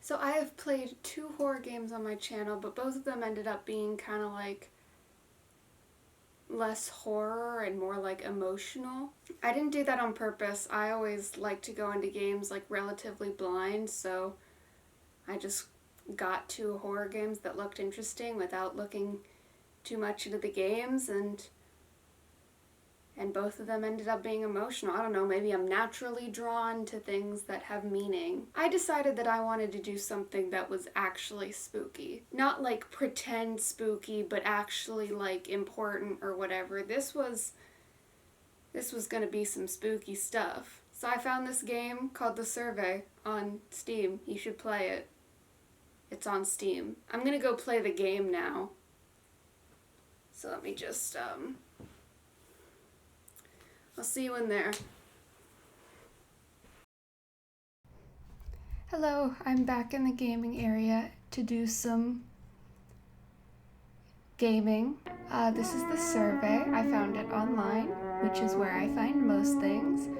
So I have played 2 horror games on my channel, but both of them ended up being kind of like less horror and more like emotional. I didn't do that on purpose. I always like to go into games like relatively blind, so I just got 2 horror games that looked interesting without looking too much into the games, and both of them ended up being emotional. I don't know, maybe I'm naturally drawn to things that have meaning. I decided that I wanted to do something that was actually spooky. Not like pretend spooky, but actually like important or whatever. This was gonna be some spooky stuff. So I found this game called The Survey on Steam. You should play it. It's on Steam. I'm gonna go play the game now. So let me just, I'll see you in there. Hello, I'm back in the gaming area to do some gaming. This is The Survey. I found it online, which is where I find most things.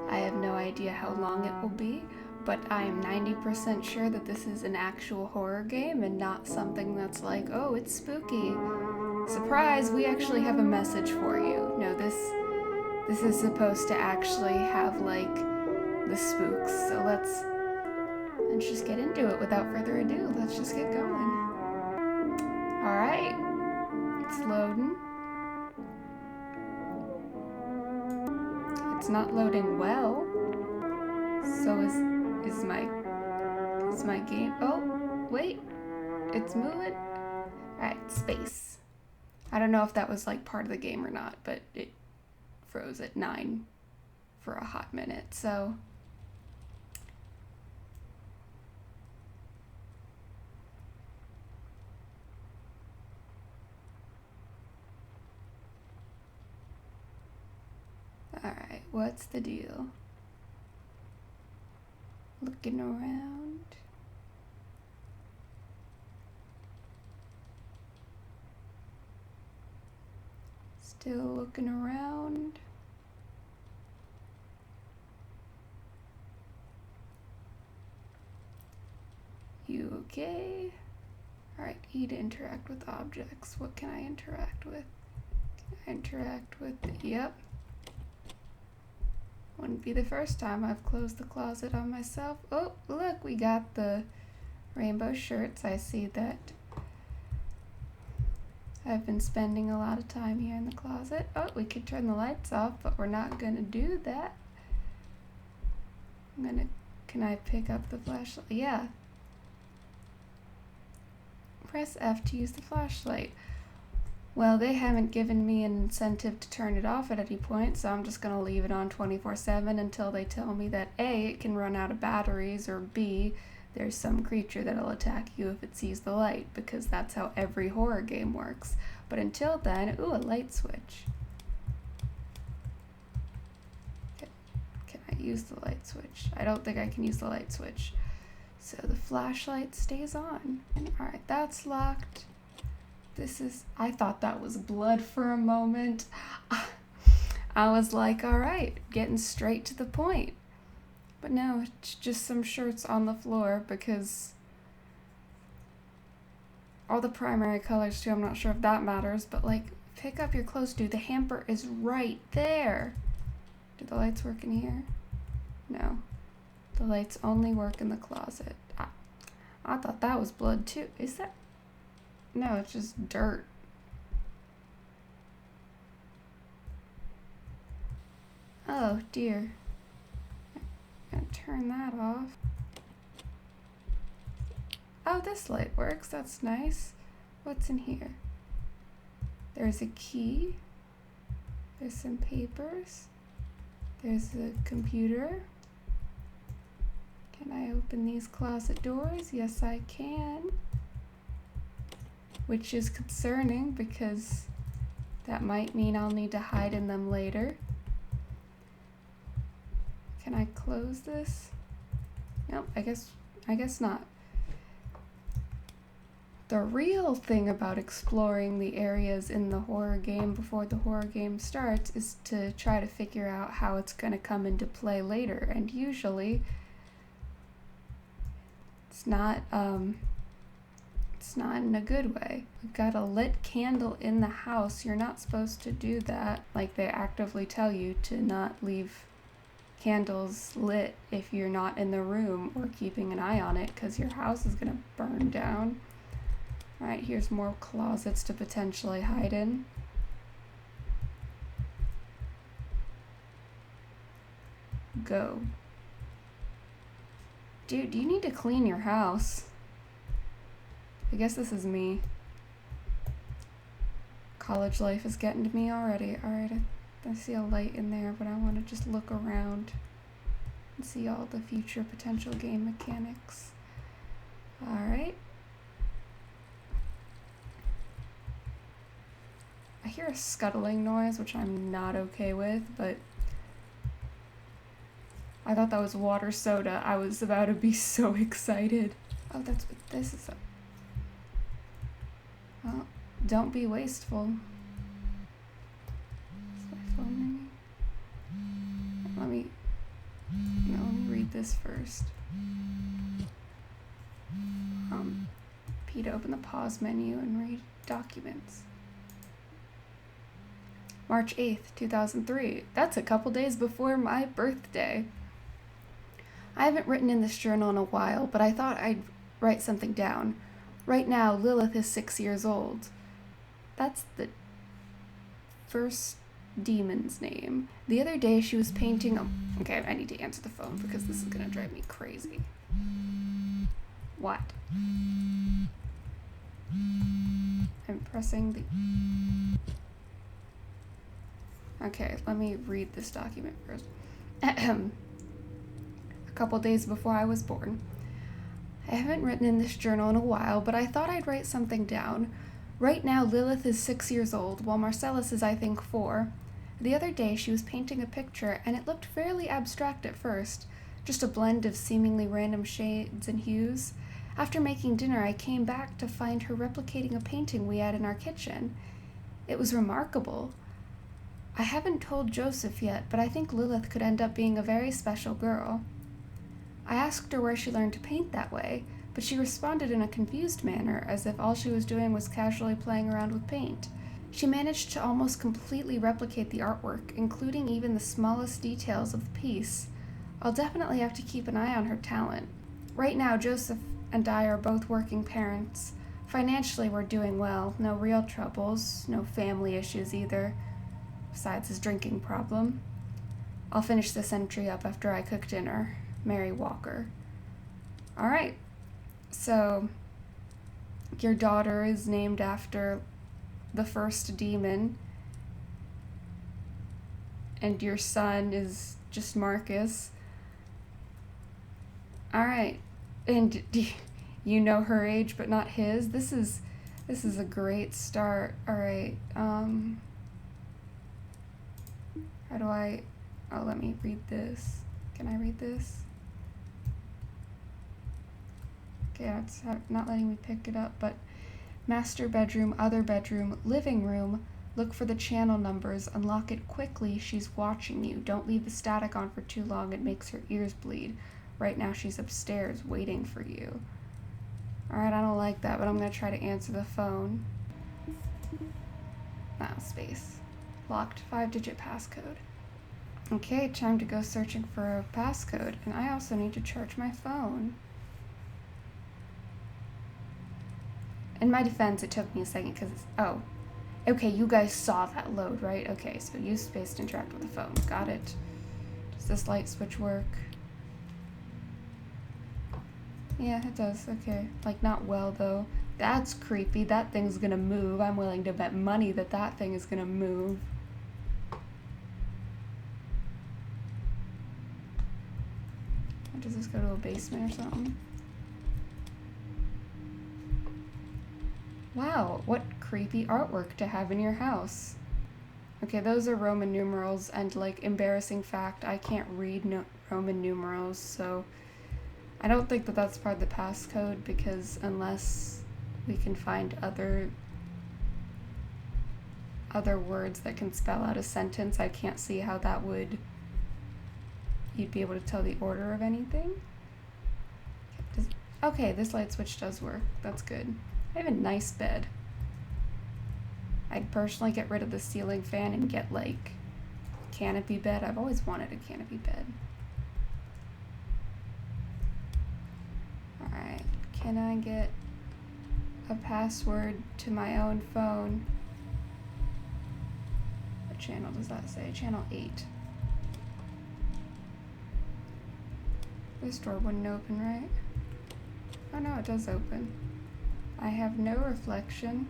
I have no idea how long it will be, but I am 90% sure that this is an actual horror game and not something that's like, oh, it's spooky. Surprise, we actually have a message for you. No, this is supposed to actually have like the spooks. So let's just get into it without further ado. Let's just get going. Alright, it's loading. It's not loading well. So is my game, oh, wait, it's moving. Alright, space. I don't know if that was like part of the game or not, but it froze at 9 for a hot minute, so. Alright, what's the deal? Looking around. Still looking around. You okay? Alright, E to interact with objects. What can I interact with? Can I interact with, yep. Wouldn't be the first time I've closed the closet on myself. Oh, look, we got the rainbow shirts. I see that I've been spending a lot of time here in the closet. Oh, we could turn the lights off, but we're not gonna do that. Can I pick up the flashlight? Yeah. Press F to use the flashlight. Well, they haven't given me an incentive to turn it off at any point, so I'm just gonna leave it on 24/7 until they tell me that A, it can run out of batteries, or B, there's some creature that'll attack you if it sees the light, because that's how every horror game works. But until then, ooh, a light switch. Can I use the light switch? I don't think I can use the light switch. So the flashlight stays on. Alright, that's locked. I thought that was blood for a moment. I was like, alright, getting straight to the point. But no, it's just some shirts on the floor because all the primary colors too, I'm not sure if that matters, but like, pick up your clothes, dude. The hamper is right there. Do the lights work in here? No. The lights only work in the closet. I thought that was blood too. Is that? No, it's just dirt. Oh dear. I'm gonna turn that off. Oh, this light works. That's nice. What's in here? There's a key. There's some papers. There's a computer. Can I open these closet doors? Yes, I can. Which is concerning because that might mean I'll need to hide in them later. Can I close this? Nope, I guess not. The real thing about exploring the areas in the horror game before the horror game starts is to try to figure out how it's going to come into play later, and usually It's not in a good way. We've got a lit candle in the house. You're not supposed to do that. Like, they actively tell you to not leave candles lit if you're not in the room or keeping an eye on it, because your house is gonna burn down. Alright, here's more closets to potentially hide in. Go. Dude, you need to clean your house. I guess this is me. College life is getting to me already. Alright, I see a light in there, but I want to just look around and see all the future potential game mechanics. Alright. I hear a scuttling noise, which I'm not okay with, but I thought that was water soda. I was about to be so excited. Oh, that's what this is. Well, don't be wasteful. Is my phone ringing? Let me read this first. P to open the pause menu and read documents. March 8th, 2003. That's a couple days before my birthday. I haven't written in this journal in a while, but I thought I'd write something down. Right now, Lilith is 6 years old. That's the first demon's name. The other day she was painting a... Okay, I need to answer the phone because this is gonna drive me crazy. What? I'm pressing the... Okay, let me read this document first. A couple days before I was born. I haven't written in this journal in a while, but I thought I'd write something down. Right now, Lilith is 6 years old, while Marcellus is, I think, 4. The other day, she was painting a picture, and it looked fairly abstract at first, just a blend of seemingly random shades and hues. After making dinner, I came back to find her replicating a painting we had in our kitchen. It was remarkable. I haven't told Joseph yet, but I think Lilith could end up being a very special girl. I asked her where she learned to paint that way, but she responded in a confused manner, as if all she was doing was casually playing around with paint. She managed to almost completely replicate the artwork, including even the smallest details of the piece. I'll definitely have to keep an eye on her talent. Right now, Joseph and I are both working parents. Financially, we're doing well. No real troubles, no family issues either, besides his drinking problem. I'll finish this entry up after I cook dinner. Mary Walker. Alright, so your daughter is named after the first demon, and your son is just Marcus. Alright, and you know her age but not his. This is a great start. Alright, how do I... Oh, let me read this. Can I read this? Okay, it's not letting me pick it up, but master bedroom, other bedroom, living room, look for the channel numbers, unlock it quickly, she's watching you. Don't leave the static on for too long, it makes her ears bleed. Right now she's upstairs waiting for you. Alright, I don't like that, but I'm gonna try to answer the phone. Space. Locked, 5-digit passcode. Okay, time to go searching for a passcode, and I also need to charge my phone. In my defense, it took me a second because oh, okay, you guys saw that load, right? Okay, so use space to interact with the phone. Got it. Does this light switch work? Yeah, it does. Okay. Like, not well, though. That's creepy. That thing's gonna move. I'm willing to bet money that that thing is gonna move. Does this go to a basement or something? Wow, what creepy artwork to have in your house. Okay, those are Roman numerals, and like, embarrassing fact, I can't read Roman numerals, so I don't think that that's part of the passcode, because unless we can find other words that can spell out a sentence, I can't see how that would... you'd be able to tell the order of anything. Okay, this light switch does work. That's good. I have a nice bed. I'd personally get rid of the ceiling fan and get, like, canopy bed. I've always wanted a canopy bed. Alright, can I get a password to my own phone? What channel does that say? Channel 8. This door wouldn't open, right? Oh no, it does open. I have no reflection.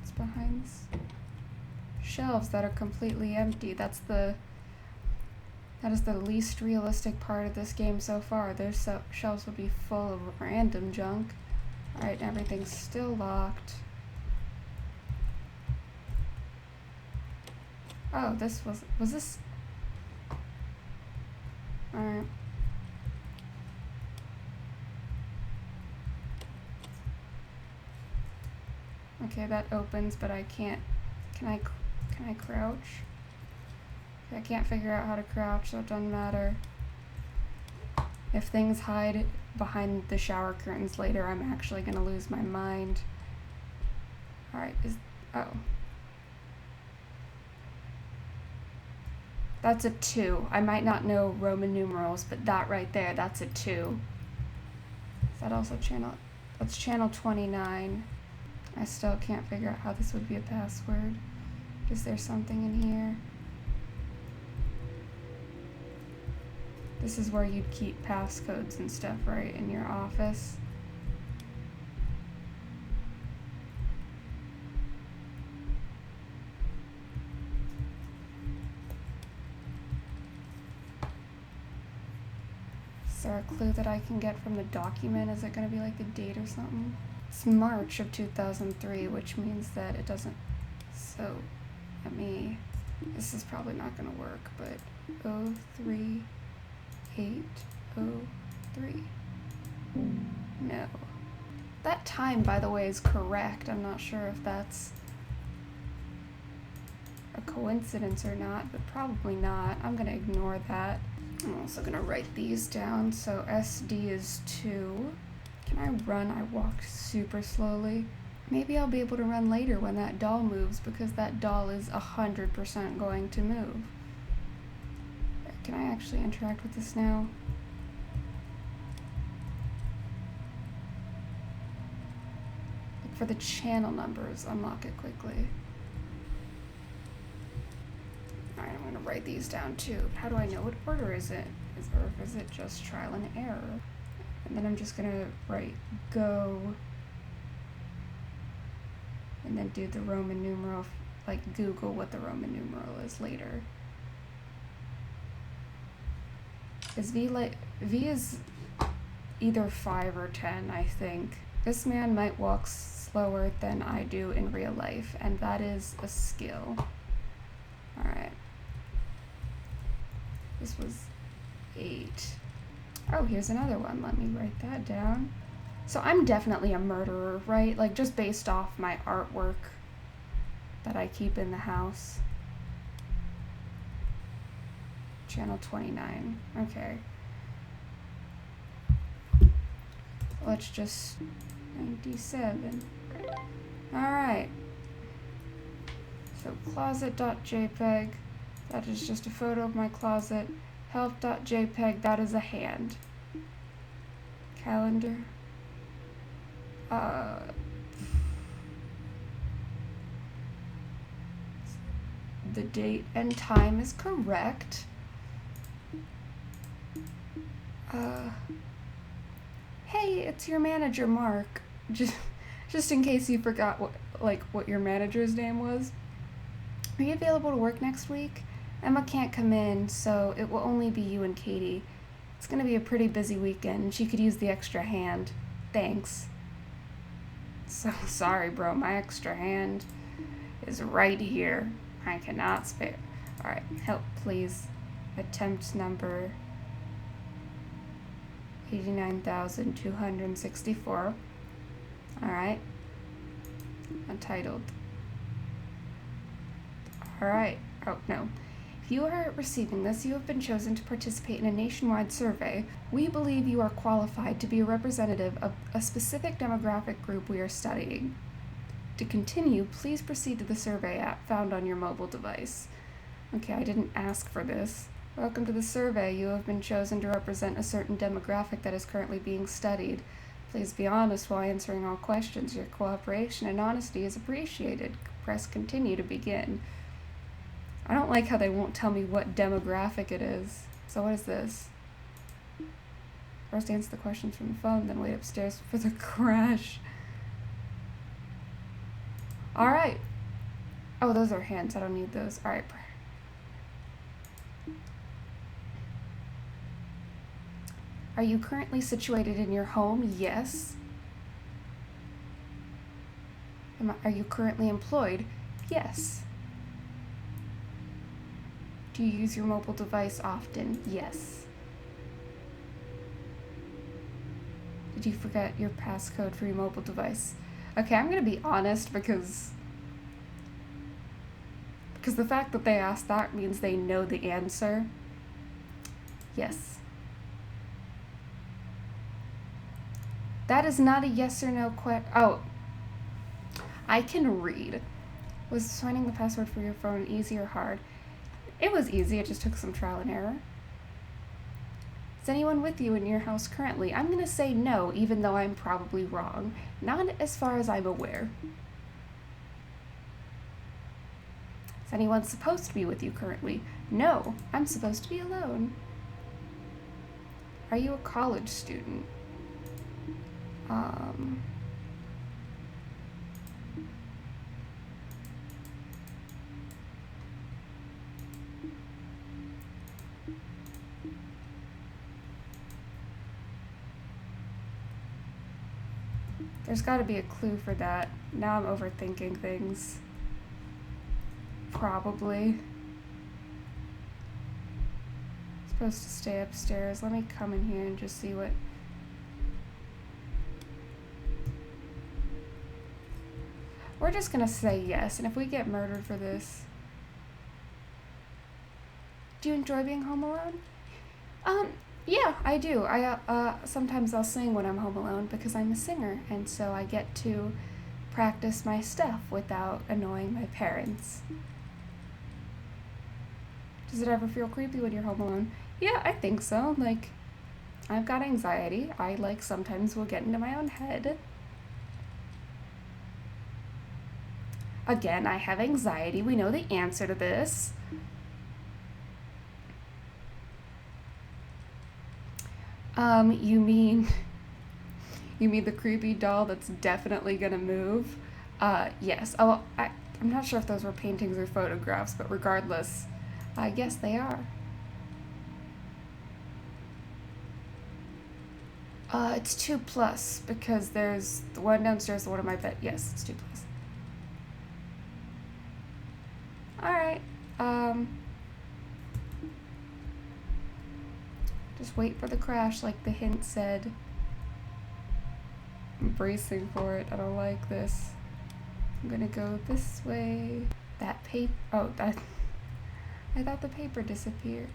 It's behind shelves that are completely empty. That is the least realistic part of this game so far. Those shelves would be full of random junk. Alright, everything's still locked. Oh, this was this? Alright. Okay, that opens, but I can't, can I crouch? I can't figure out how to crouch, so it doesn't matter. If things hide behind the shower curtains later, I'm actually gonna lose my mind. Alright, oh. That's a 2. I might not know Roman numerals, but that right there, that's a 2. Is that also channel? That's channel 29. I still can't figure out how this would be a password. Is there something in here? This is where you'd keep passcodes and stuff, right, in your office. Is there a clue that I can get from the document? Is it going to be like a date or something? It's March of 2003, which means that it doesn't. So, let me. This is probably not going to work, but 03803. No. That time, by the way, is correct. I'm not sure if that's a coincidence or not, but probably not. I'm going to ignore that. I'm also going to write these down. So SD is 2. Can I run? I walk super slowly. Maybe I'll be able to run later when that doll moves, because that doll is 100% going to move. Can I actually interact with this now? Look for the channel numbers. Unlock it quickly. Alright, I'm going to write these down too. How do I know what order is it? Or is it just trial and error? And then I'm just going to write go, and then do the Roman numeral, like Google what the Roman numeral is later. Is V is either 5 or 10, I think. This man might walk slower than I do in real life, and that is a skill. Alright. This was 8. Oh, here's another one. Let me write that down. So I'm definitely a murderer, right? Like, just based off my artwork that I keep in the house. Channel 29. Okay. Let's just... 97. Alright. So closet.jpg. That is just a photo of my closet. Help.jpg. That is a hand. Calendar. The date and time is correct. Hey, it's your manager, Mark. Just in case you forgot what your manager's name was. Are you available to work next week? Emma can't come in, so it will only be you and Katie. It's gonna be a pretty busy weekend, and she could use the extra hand. Thanks. So sorry, bro. My extra hand is right here. I cannot spare. Alright, help, please. Attempt number 89,264. Alright. Untitled. Alright. Oh, no. If you are receiving this, you have been chosen to participate in a nationwide survey. We believe you are qualified to be a representative of a specific demographic group we are studying. To continue, please proceed to the survey app found on your mobile device. Okay, I didn't ask for this. Welcome to the survey. You have been chosen to represent a certain demographic that is currently being studied. Please be honest while answering all questions. Your cooperation and honesty is appreciated. Press continue to begin. I don't like how they won't tell me what demographic it is. So what is this? First answer the questions from the phone, then wait upstairs for the crash. Alright. Oh, those are hints. I don't need those. Alright. Are you currently situated in your home? Yes. Are you currently employed? Yes. Do you use your mobile device often? Yes. Did you forget your passcode for your mobile device? Okay, I'm gonna be honest because the fact that they asked that means they know the answer. Yes. That is not a yes or no question. Oh, I can read. Was finding the password for your phone easy or hard? It was easy, it just took some trial and error. Is anyone with you in your house currently? I'm gonna say no, even though I'm probably wrong. Not as far as I'm aware. Is anyone supposed to be with you currently? No, I'm supposed to be alone. Are you a college student? There's got to be a clue for that. Now I'm overthinking things. Probably. Supposed to stay upstairs. Let me come in here and just see what... We're just gonna say yes, and if we get murdered for this... Do you enjoy being home alone? Yeah, I do. Sometimes I'll sing when I'm home alone because I'm a singer, and so I get to practice my stuff without annoying my parents. Does it ever feel creepy when you're home alone? Yeah, I think so. Like, I've got anxiety. I, sometimes will get into my own head. Again, I have anxiety. We know the answer to this. You mean the creepy doll that's definitely gonna move? Yes. Oh, I'm not sure if those were paintings or photographs, but regardless, yes, they are. It's 2+ because there's the one downstairs, the one in my bed. Yes, it's 2+. Alright, just wait for the crash like the hint said. I'm bracing for it. I don't like this. I'm gonna go this way. That paper, oh, that, I thought the paper disappeared.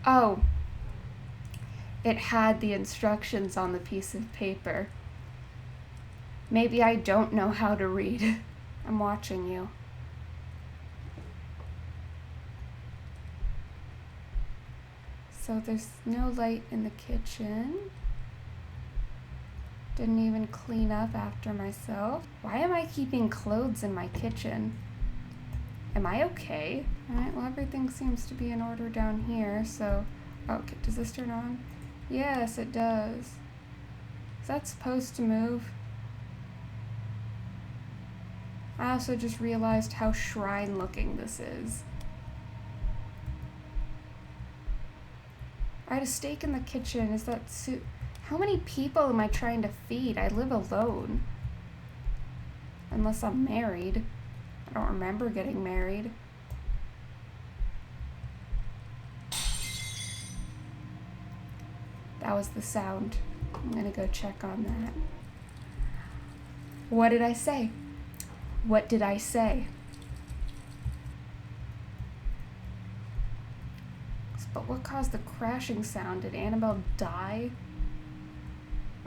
Oh, it had the instructions on the piece of paper. Maybe I don't know how to read. I'm watching you. So there's no light in the kitchen. Didn't even clean up after myself. Why am I keeping clothes in my kitchen? Am I okay? Alright, well everything seems to be in order down here, so... Okay, does this turn on? Yes, it does. Is that supposed to move? I also just realized how shrine looking this is. I had a steak in the kitchen. Is that soup? How many people am I trying to feed? I live alone. Unless I'm married. I don't remember getting married. That was the sound. I'm gonna go check on that. What did I say? What did I say? but what caused the crashing sound? Did Annabelle die?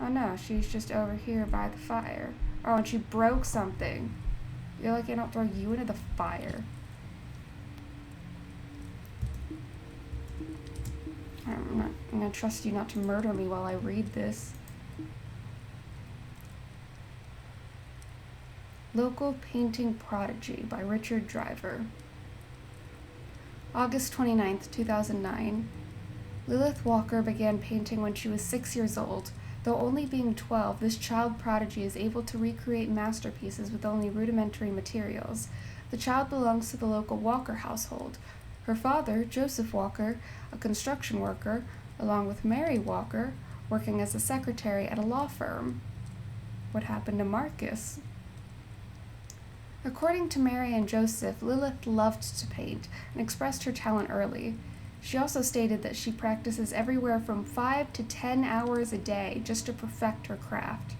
Oh no, she's just over here by the fire. Oh, and she broke something. You're lucky I don't throw you into the fire. I'm gonna trust you not to murder me while I read this. Local Painting Prodigy by Richard Driver. August 29th, 2009. Lilith Walker began painting when she was 6 years old. Though only being 12, this child prodigy is able to recreate masterpieces with only rudimentary materials. The child belongs to the local Walker household. Her father, Joseph Walker, a construction worker, along with Mary Walker, working as a secretary at a law firm. What happened to Marcus? According to Mary and Joseph, Lilith loved to paint and expressed her talent early. She also stated that she practices everywhere from 5 to 10 hours a day just to perfect her craft.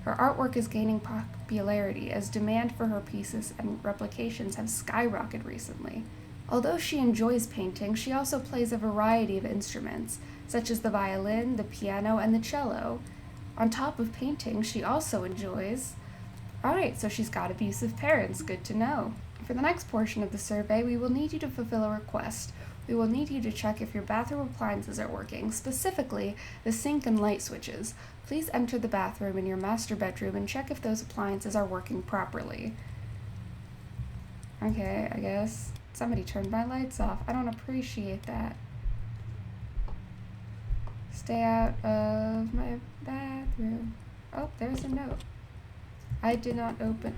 Her artwork is gaining popularity as demand for her pieces and replications have skyrocketed recently. Although she enjoys painting, she also plays a variety of instruments, such as the violin, the piano, and the cello. On top of painting, she also enjoys... Alright, so she's got abusive parents, good to know. For the next portion of the survey, we will need you to fulfill a request. We will need you to check if your bathroom appliances are working, specifically the sink and light switches. Please enter the bathroom in your master bedroom and check if those appliances are working properly. Okay, I guess somebody turned my lights off. I don't appreciate that. Stay out of my bathroom. Oh, there's a note. I did not open.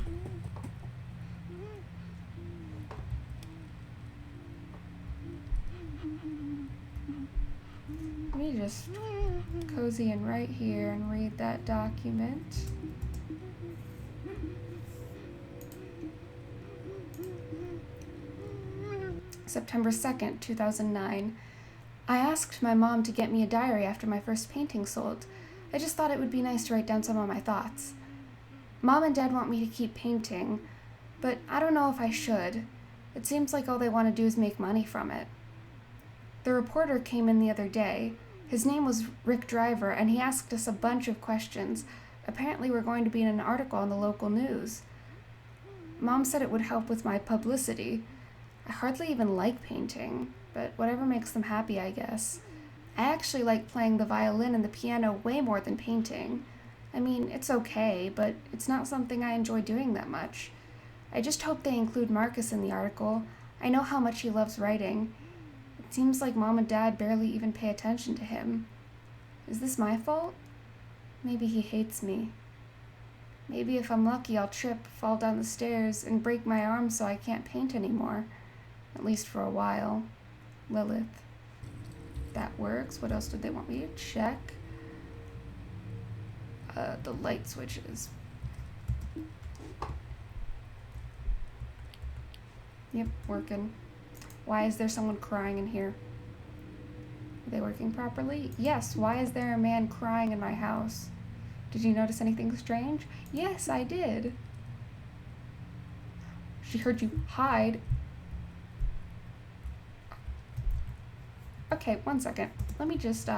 Let me just cozy in right here and read that document. September 2nd, 2009. I asked my mom to get me a diary after my first painting sold. I just thought it would be nice to write down some of my thoughts. Mom and Dad want me to keep painting, but I don't know if I should. It seems like all they want to do is make money from it. The reporter came in the other day. His name was Rick Driver, and he asked us a bunch of questions. Apparently we're going to be in an article on the local news. Mom said it would help with my publicity. I hardly even like painting, but whatever makes them happy, I guess. I actually like playing the violin and the piano way more than painting. I mean, it's okay, but it's not something I enjoy doing that much. I just hope they include Marcus in the article. I know how much he loves writing. It seems like Mom and Dad barely even pay attention to him. Is this my fault? Maybe he hates me. Maybe if I'm lucky, I'll trip, fall down the stairs, and break my arm so I can't paint anymore. At least for a while. Lilith. That works. What else did they want me to check? The light switches. Yep, working. Why is there someone crying in here? Are they working properly? Yes, why is there a man crying in my house? Did you notice anything strange? Yes, I did. She heard you hide. Okay, one second. Let me just,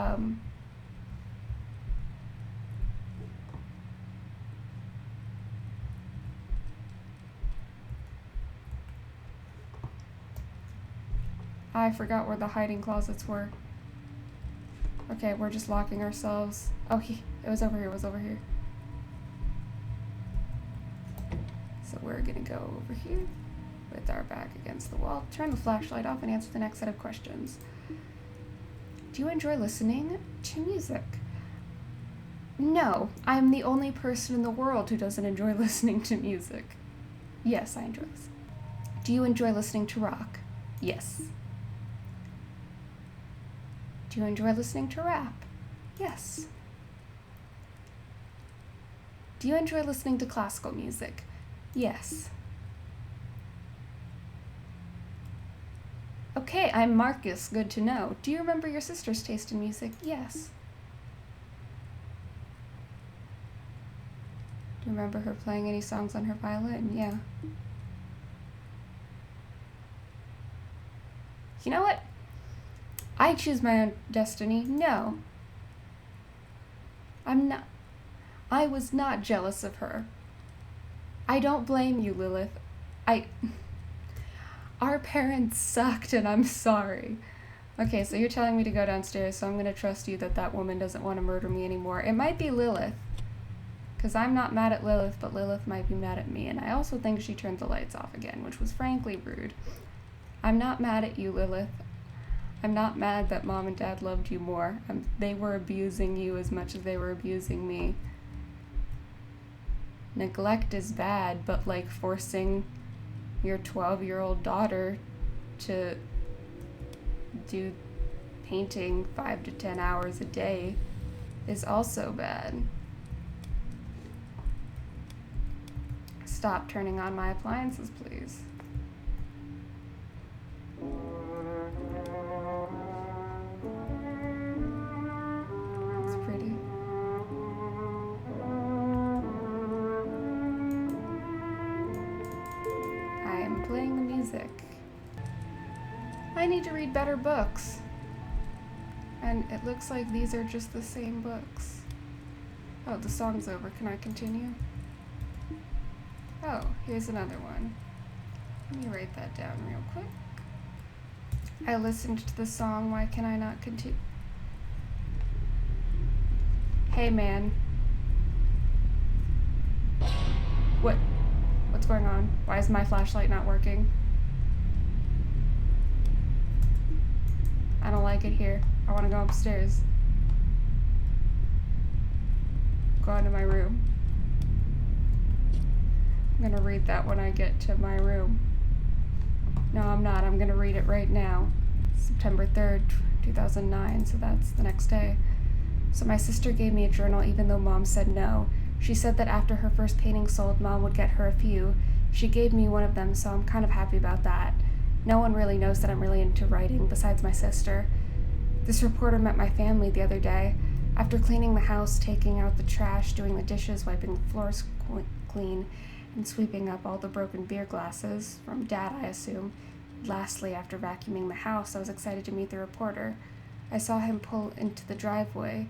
I forgot where the hiding closets were. Okay, we're just locking ourselves. Oh, it was over here, So we're gonna go over here with our back against the wall, turn the flashlight off, and answer the next set of questions. Do you enjoy listening to music? No, I'm the only person in the world who doesn't enjoy listening to music. Yes, I enjoy this. Do you enjoy listening to rock? Yes. Do you enjoy listening to rap? Yes. Do you enjoy listening to classical music? Yes. Okay, I'm Marcus. Good to know. Do you remember your sister's taste in music? Yes. Do you remember her playing any songs on her violin? Yeah. You know what? I choose my own destiny. No. I was not jealous of her. I don't blame you, Lilith. Our parents sucked and I'm sorry. Okay, so you're telling me to go downstairs, so I'm gonna trust you that that woman doesn't want to murder me anymore. It might be Lilith. Because I'm not mad at Lilith, but Lilith might be mad at me. And I also think she turned the lights off again, which was frankly rude. I'm not mad at you, Lilith. I'm not mad that Mom and Dad loved you more. They were abusing you as much as they were abusing me. Neglect is bad, but like forcing your 12-year-old daughter to do painting 5 to 10 hours a day is also bad. Stop turning on my appliances, please. It's pretty. I am playing the music. I need to read better books. And it looks like these are just the same books. Oh, the song's over. Can I continue? Oh, here's another one. Let me write that down real quick. I listened to the song, why can I not continue? Hey, man. What's going on? Why is my flashlight not working? I don't like it here. I want to go upstairs. Go into my room. I'm gonna read that when I get to my room. No, I'm not. I'm gonna read it right now. September 3rd, 2009, so that's the next day. So my sister gave me a journal even though Mom said no. She said that after her first painting sold, Mom would get her a few. She gave me one of them, so I'm kind of happy about that. No one really knows that I'm really into writing, besides my sister. This reporter met my family the other day. After cleaning the house, taking out the trash, doing the dishes, wiping the floors clean, and sweeping up all the broken beer glasses, from Dad, I assume. Lastly, after vacuuming the house, I was excited to meet the reporter. I saw him pull into the driveway,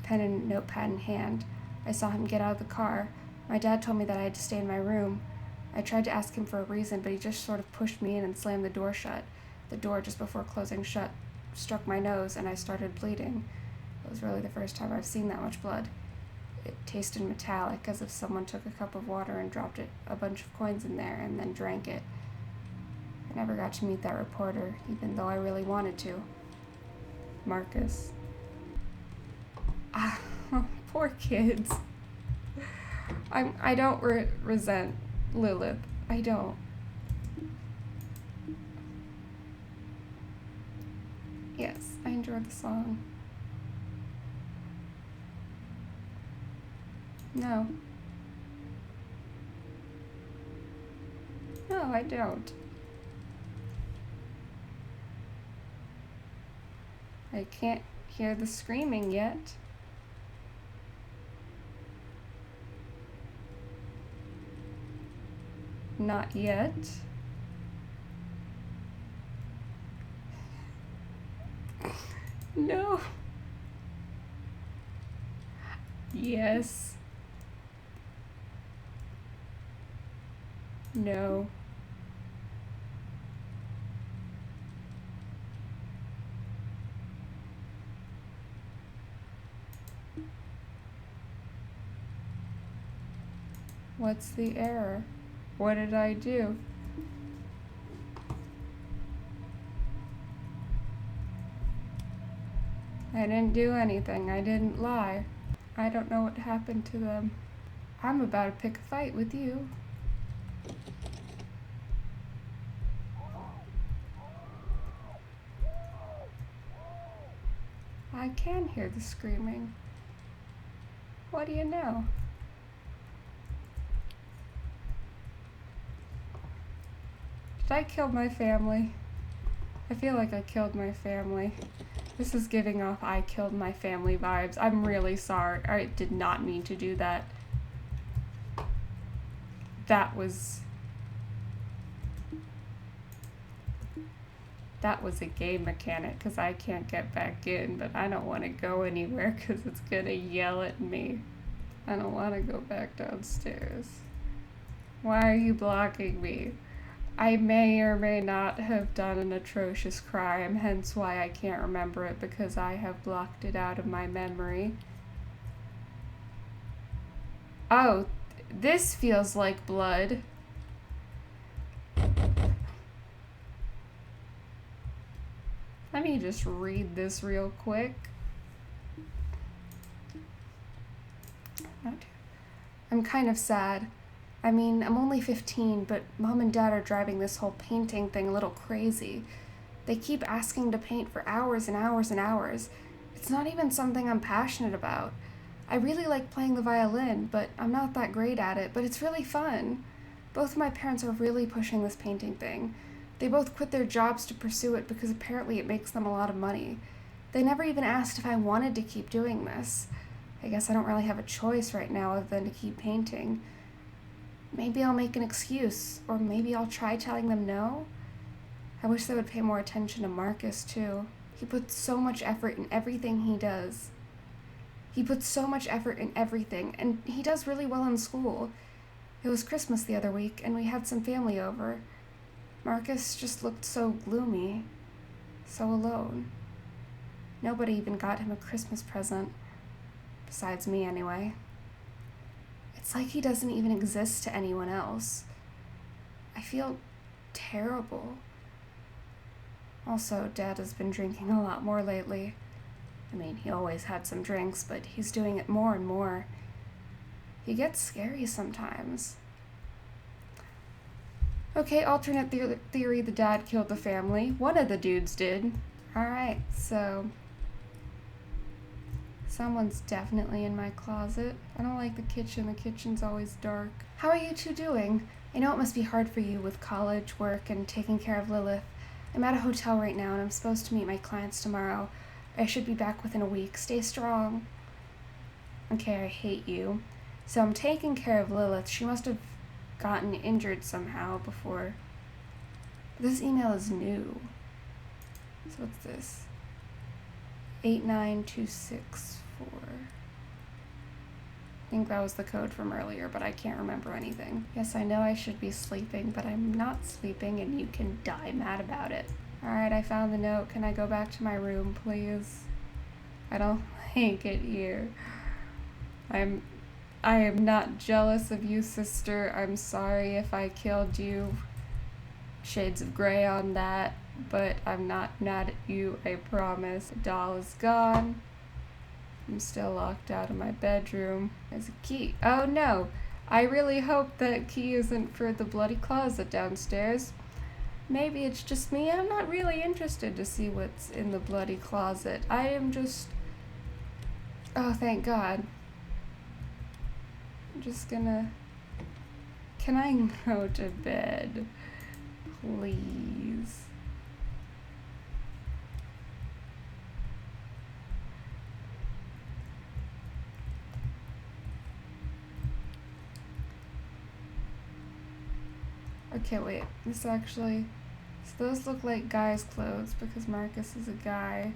pen and notepad in hand. I saw him get out of the car. My dad told me that I had to stay in my room. I tried to ask him for a reason, but he just sort of pushed me in and slammed the door shut. The door, just before closing shut, struck my nose, and I started bleeding. It was really the first time I've seen that much blood. It tasted metallic, as if someone took a cup of water and dropped a bunch of coins in there and then drank it. I never got to meet that reporter, even though I really wanted to. Marcus. Ah, poor kids. I don't resent Lilith. I don't. Yes, I enjoyed the song. No. No, I don't. I can't hear the screaming yet. Not yet. No. Yes. No. What's the error? What did I do? I didn't do anything. I didn't lie. I don't know what happened to them. I'm about to pick a fight with you. I can hear the screaming. What do you know? Did I kill my family? I feel like I killed my family. This is giving off I killed my family vibes. I'm really sorry. I did not mean to do that. That was... That was a game mechanic because I can't get back in, but I don't want to go anywhere because it's gonna yell at me. I don't want to go back downstairs. Why are you blocking me? I may or may not have done an atrocious crime, hence why I can't remember it because I have blocked it out of my memory. Oh, this feels like blood. Let me just read this real quick. I'm kind of sad. I mean, I'm only 15, but Mom and Dad are driving this whole painting thing a little crazy. They keep asking to paint for hours and hours and hours. It's not even something I'm passionate about. I really like playing the violin, but I'm not that great at it, but it's really fun. Both of my parents are really pushing this painting thing. They both quit their jobs to pursue it because apparently it makes them a lot of money. They never even asked if I wanted to keep doing this. I guess I don't really have a choice right now other than to keep painting. Maybe I'll make an excuse, or maybe I'll try telling them no. I wish they would pay more attention to Marcus, too. He puts so much effort in everything he does. He puts so much effort in everything, and he does really well in school. It was Christmas the other week, and we had some family over. Marcus just looked so gloomy, so alone. Nobody even got him a Christmas present. Besides me, anyway. It's like he doesn't even exist to anyone else. I feel terrible. Also, Dad has been drinking a lot more lately. I mean, he always had some drinks, but he's doing it more and more. He gets scary sometimes. Okay, alternate theory, the dad killed the family. One of the dudes did. Alright, so someone's definitely in my closet. I don't like the kitchen. The kitchen's always dark. How are you two doing? I know it must be hard for you with college, work, and taking care of Lilith. I'm at a hotel right now, and I'm supposed to meet my clients tomorrow. I should be back within a week. Stay strong. Okay, I hate you. So I'm taking care of Lilith. She must have gotten injured somehow before. This email is new. So what's this? 89264. I think that was the code from earlier, but I can't remember anything. Yes, I know I should be sleeping, but I'm not sleeping, and you can die mad about it. Alright, I found the note. Can I go back to my room, please? I don't like it here. I am not jealous of you, sister. I'm sorry if I killed you. Shades of gray on that, but I'm not mad at you, I promise. The doll is gone. I'm still locked out of my bedroom. There's a key. Oh no! I really hope that key isn't for the bloody closet downstairs. Maybe it's just me. I'm not really interested to see what's in the bloody closet. I am just... Oh, thank God. I'm just gonna... Can I go to bed? Please. Okay, wait. This actually... So those look like guys' clothes because Marcus is a guy.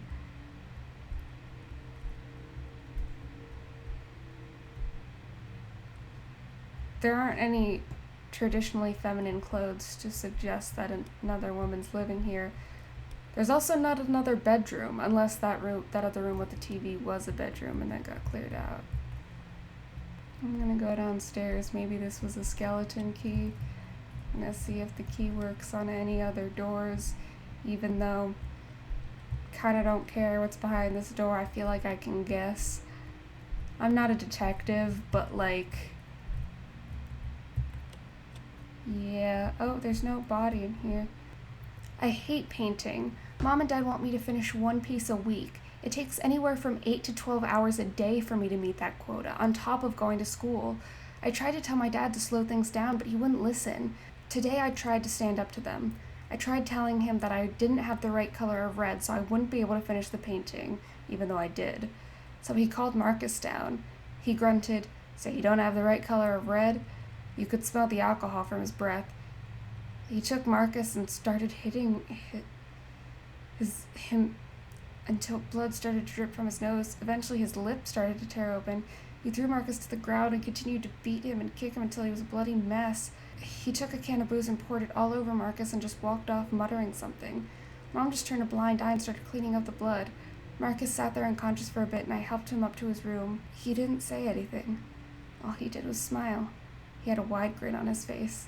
There aren't any traditionally feminine clothes to suggest that another woman's living here. There's also not another bedroom, unless that other room with the TV was a bedroom and then got cleared out. I'm gonna go downstairs. Maybe this was a skeleton key. I'm gonna see if the key works on any other doors, even though I kinda don't care what's behind this door. I feel like I can guess. I'm not a detective, but like... Yeah. Oh, there's no body in here. I hate painting. Mom and Dad want me to finish one piece a week. It takes anywhere from 8 to 12 hours a day for me to meet that quota, on top of going to school. I tried to tell my dad to slow things down, but he wouldn't listen. Today I tried to stand up to them. I tried telling him that I didn't have the right color of red, so I wouldn't be able to finish the painting, even though I did. So he called Marcus down. He grunted, "So you don't have the right color of red?" You could smell the alcohol from his breath. He took Marcus and started hitting him until blood started to drip from his nose. Eventually his lip started to tear open. He threw Marcus to the ground and continued to beat him and kick him until he was a bloody mess. He took a can of booze and poured it all over Marcus and just walked off muttering something. Mom just turned a blind eye and started cleaning up the blood. Marcus sat there unconscious for a bit and I helped him up to his room. He didn't say anything. All he did was smile. He had a wide grin on his face.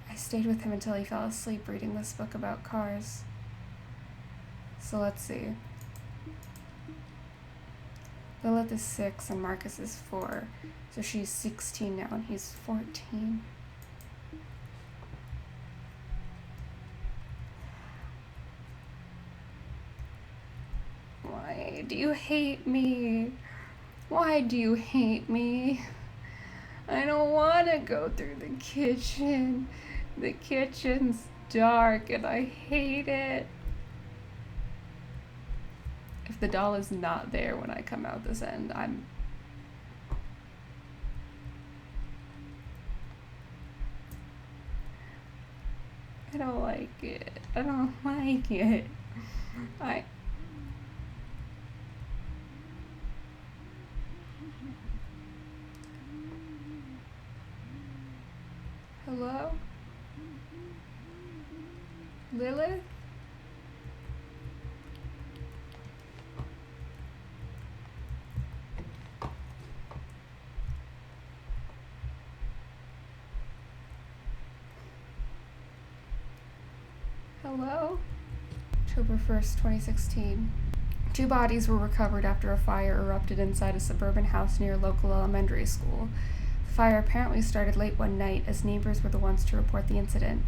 I stayed with him until he fell asleep reading this book about cars. So let's see. Lilith is 6 and Marcus is 4. So she's 16 now and he's 14. Why do you hate me? Why do you hate me? I don't want to go through the kitchen. The kitchen's dark and I hate it. If the doll is not there when I come out this end, I don't like it. I don't like it. Hello? Lilith? Hello? October 1st, 2016. 2 bodies were recovered after a fire erupted inside a suburban house near a local elementary school. The fire apparently started late one night, as neighbors were the ones to report the incident.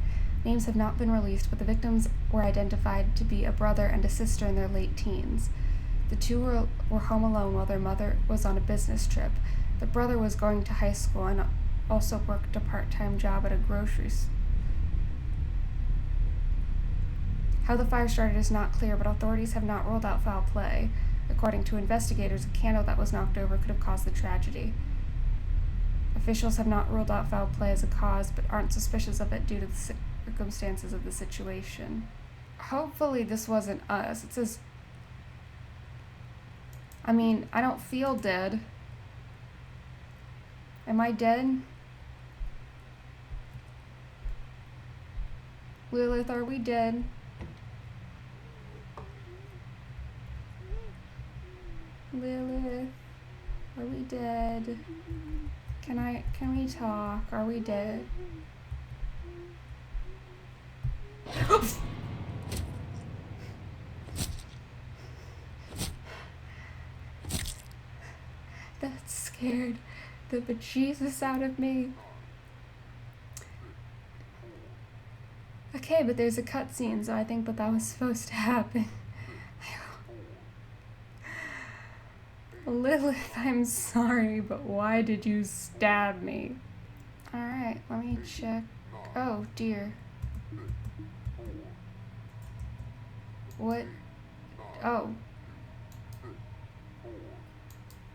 Names have not been released, but the victims were identified to be a brother and a sister in their late teens. The two were home alone while their mother was on a business trip. The brother was going to high school and also worked a part-time job at a grocery store. How the fire started is not clear, but authorities have not ruled out foul play. According to investigators, a candle that was knocked over could have caused the tragedy. Officials have not ruled out foul play as a cause, but aren't suspicious of it due to the circumstances of the situation. Hopefully this wasn't us. It says... I mean, I don't feel dead. Am I dead? Lilith, are we dead? Lilith, are we dead? Can we talk? Are we dead? That scared the bejesus out of me. Okay, but there's a cutscene, so I think that was supposed to happen. Lilith, I'm sorry, but why did you stab me? Alright, let me check. Oh, dear. What? Oh.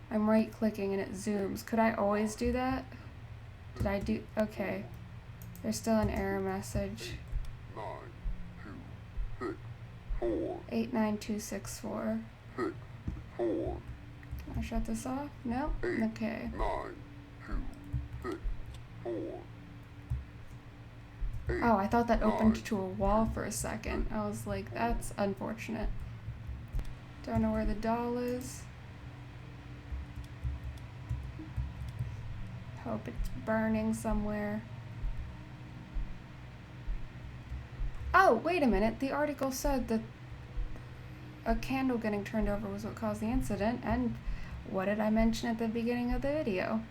I'm right-clicking and it zooms. Could I always do that? Did I do... Okay. There's still an error message. 89264. Can I shut this off? No? Okay. Oh, I thought that opened to a wall for a second. I was like, that's unfortunate. Don't know where the doll is. Hope it's burning somewhere. Oh, wait a minute. The article said that a candle getting turned over was what caused the incident, and what did I mention at the beginning of the video?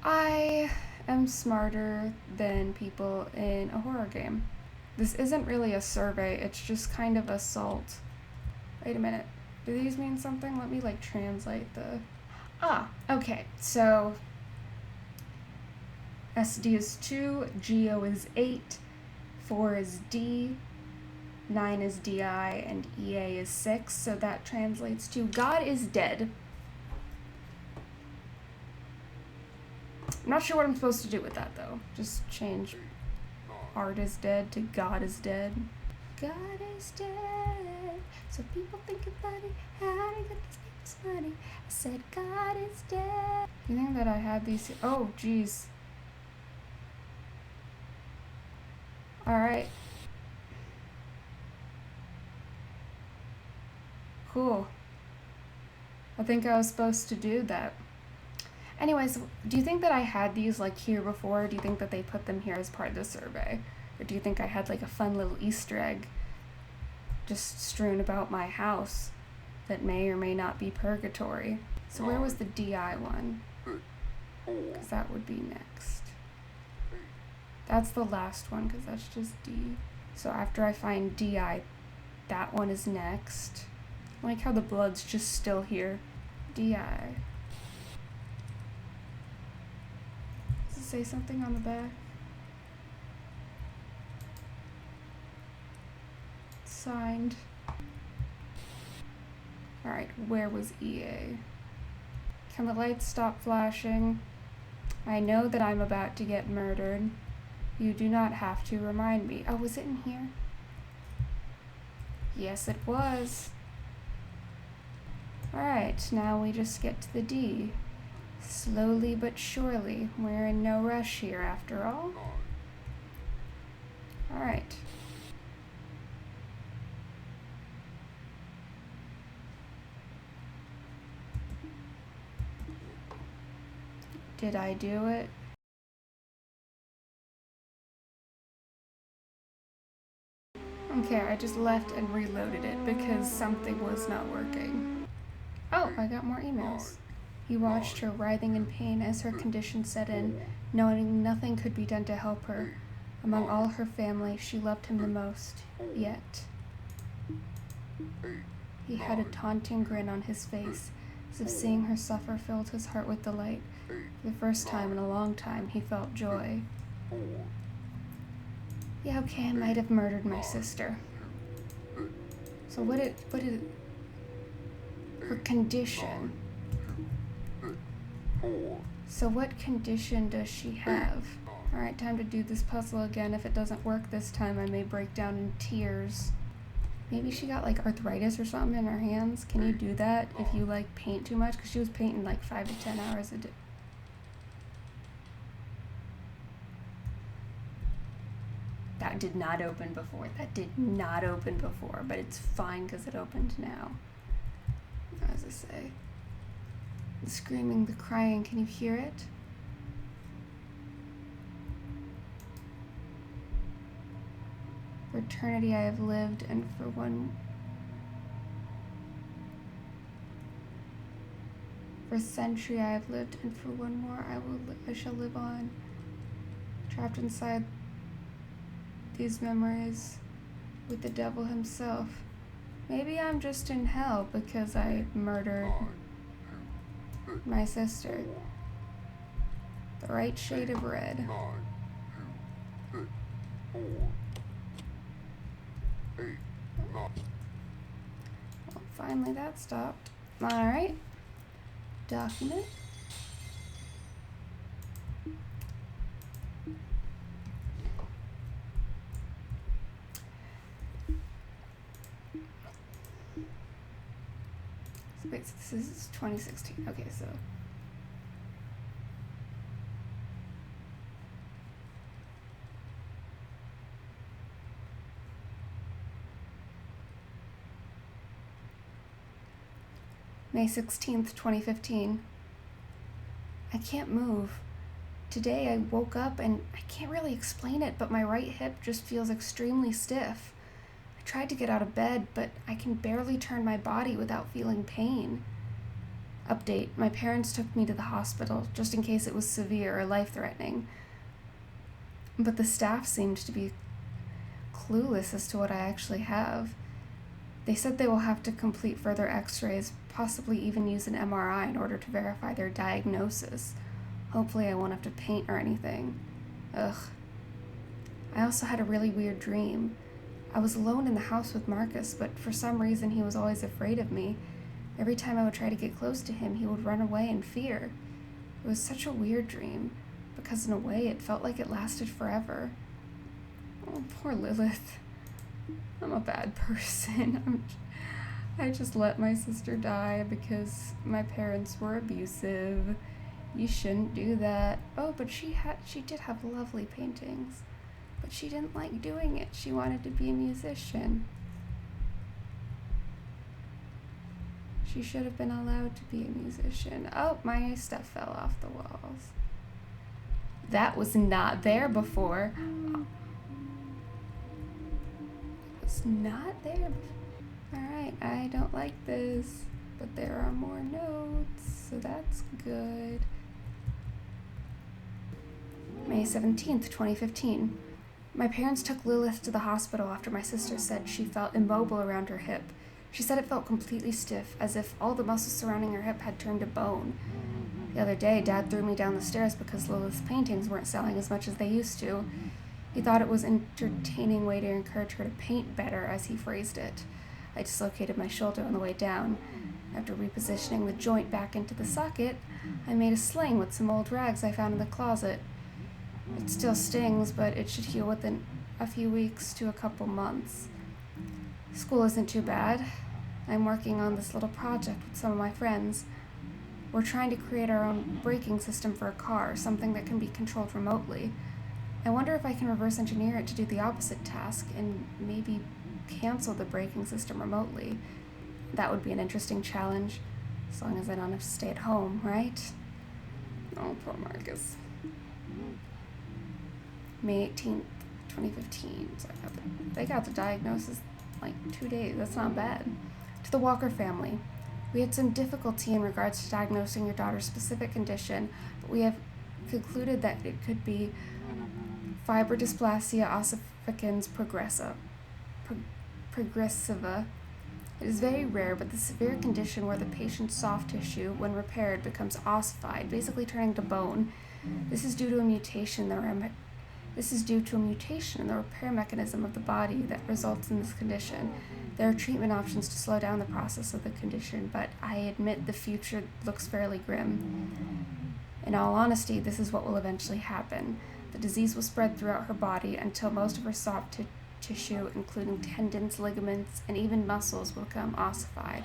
I am smarter than people in a horror game. This isn't really a survey, it's just kind of assault. Wait a minute. Do these mean something? Let me translate the... Okay, so SD is 2, Geo is 8, 4 is D, 9 is DI, and EA is 6, so that translates to God is dead. I'm not sure what I'm supposed to do with that, though. Just change art is dead to God is dead. God is dead, so people think it's funny how to get these people's money. I said God is dead. You think that I had these? Oh, jeez. Alright. Cool. I think I was supposed to do that. Anyways, do you think that I had these like here before? Or do you think that they put them here as part of the survey? Or do you think I had like a fun little Easter egg just strewn about my house that may or may not be purgatory? So where was the DI one? Because that would be next. That's the last one because that's just D. So after I find DI, that one is next. I like how the blood's just still here. DI. Does it say something on the back? Signed. Alright, where was EA? Can the lights stop flashing? I know that I'm about to get murdered. You do not have to remind me. Oh, was it in here? Yes, it was. Alright, now we just get to the D. Slowly but surely. We're in no rush here after all. Alright. Did I do it? Okay, I just left and reloaded it because something was not working. Oh, I got more emails. He watched her writhing in pain as her condition set in, knowing nothing could be done to help her. Among all her family, she loved him the most. Yet. He had a taunting grin on his face, as if seeing her suffer filled his heart with delight. For the first time in a long time, he felt joy. Yeah, okay, I might have murdered my sister. So what did her condition? So what condition does she have? Alright, time to do this puzzle again. If it doesn't work this time, I may break down in tears. Maybe she got like arthritis or something in her hands. Can you do that if you like paint too much? Because she was painting like 5 to 10 hours a day. That did not open before. That did not open before, but it's fine because it opened now. As I say. The screaming, the crying, can you hear it? For eternity I have lived, and for a century I have lived, and for one more I shall live on. Trapped inside these memories with the devil himself. Maybe I'm just in hell because I murdered my sister. The right shade of red. Well, finally that stopped. Alright. Document. Wait, so this is 2016. Okay, so. May 16th, 2015. I can't move. Today I woke up and I can't really explain it, but my right hip just feels extremely stiff. I tried to get out of bed, but I can barely turn my body without feeling pain. Update, my parents took me to the hospital just in case it was severe or life-threatening. But the staff seemed to be clueless as to what I actually have. They said they will have to complete further x-rays, possibly even use an MRI in order to verify their diagnosis. Hopefully I won't have to paint or anything. Ugh. I also had a really weird dream. I was alone in the house with Marcus, but for some reason he was always afraid of me. Every time I would try to get close to him, he would run away in fear. It was such a weird dream, because in a way it felt like it lasted forever. Oh, poor Lilith. I'm a bad person. I just let my sister die because my parents were abusive. You shouldn't do that. Oh, but she did have lovely paintings. But she didn't like doing it. She wanted to be a musician. She should have been allowed to be a musician. Oh, my stuff fell off the walls. That was not there before. It was not there before. Alright, I don't like this. But there are more notes, so that's good. May 17th, 2015. My parents took Lilith to the hospital after my sister said she felt immobile around her hip. She said it felt completely stiff, as if all the muscles surrounding her hip had turned to bone. The other day, Dad threw me down the stairs because Lilith's paintings weren't selling as much as they used to. He thought it was an entertaining way to encourage her to paint better, as he phrased it. I dislocated my shoulder on the way down. After repositioning the joint back into the socket, I made a sling with some old rags I found in the closet. It still stings, but it should heal within a few weeks to a couple months. School isn't too bad. I'm working on this little project with some of my friends. We're trying to create our own braking system for a car, something that can be controlled remotely. I wonder if I can reverse engineer it to do the opposite task and maybe cancel the braking system remotely. That would be an interesting challenge, as long as I don't have to stay at home, right? Oh, poor Marcus. May 18th, 2015. So they got the diagnosis like 2 days. That's not bad. To the Walker family. We had some difficulty in regards to diagnosing your daughter's specific condition, but we have concluded that it could be fibrodysplasia ossificans progressiva. It is very rare, but the severe condition where the patient's soft tissue, when repaired, becomes ossified, basically turning to bone. This is due to a mutation in the repair mechanism of the body that results in this condition. There are treatment options to slow down the process of the condition, but I admit the future looks fairly grim. In all honesty, this is what will eventually happen. The disease will spread throughout her body until most of her soft tissue, including tendons, ligaments, and even muscles, will become ossified.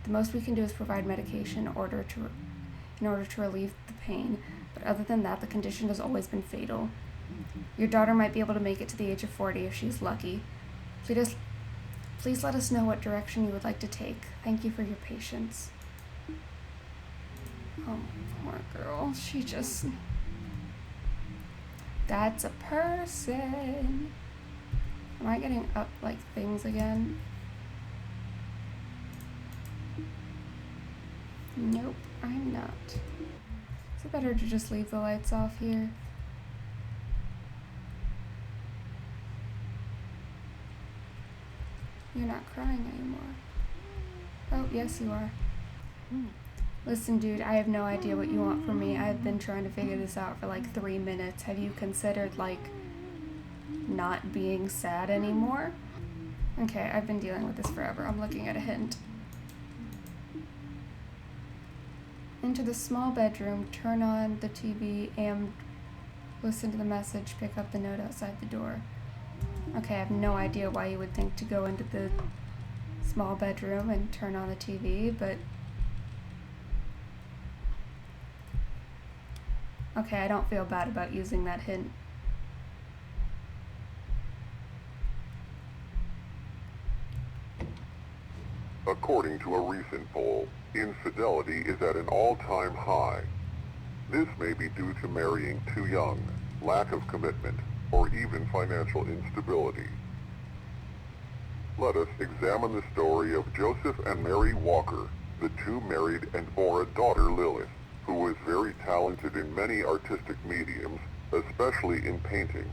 The most we can do is provide medication in order to relieve the pain, but other than that, the condition has always been fatal. Your daughter might be able to make it to the age of 40 if she's lucky. Please let us know what direction you would like to take. Thank you for your patience. Oh, poor girl. That's a person. Am I getting up like things again? Nope, I'm not. Is it better to just leave the lights off here? You're not crying anymore. Oh, yes you are. Listen, dude, I have no idea what you want from me. I've been trying to figure this out for like 3 minutes. Have you considered, like, not being sad anymore? Okay, I've been dealing with this forever. I'm looking at a hint. Into the small bedroom, turn on the TV, and listen to the message, pick up the note outside the door. Okay, I have no idea why you would think to go into the small bedroom and turn on the TV, but... Okay, I don't feel bad about using that hint. According to a recent poll, infidelity is at an all-time high. This may be due to marrying too young, lack of commitment, or even financial instability. Let us examine the story of Joseph and Mary Walker, the two married and bore a daughter, Lilith, who was very talented in many artistic mediums, especially in painting.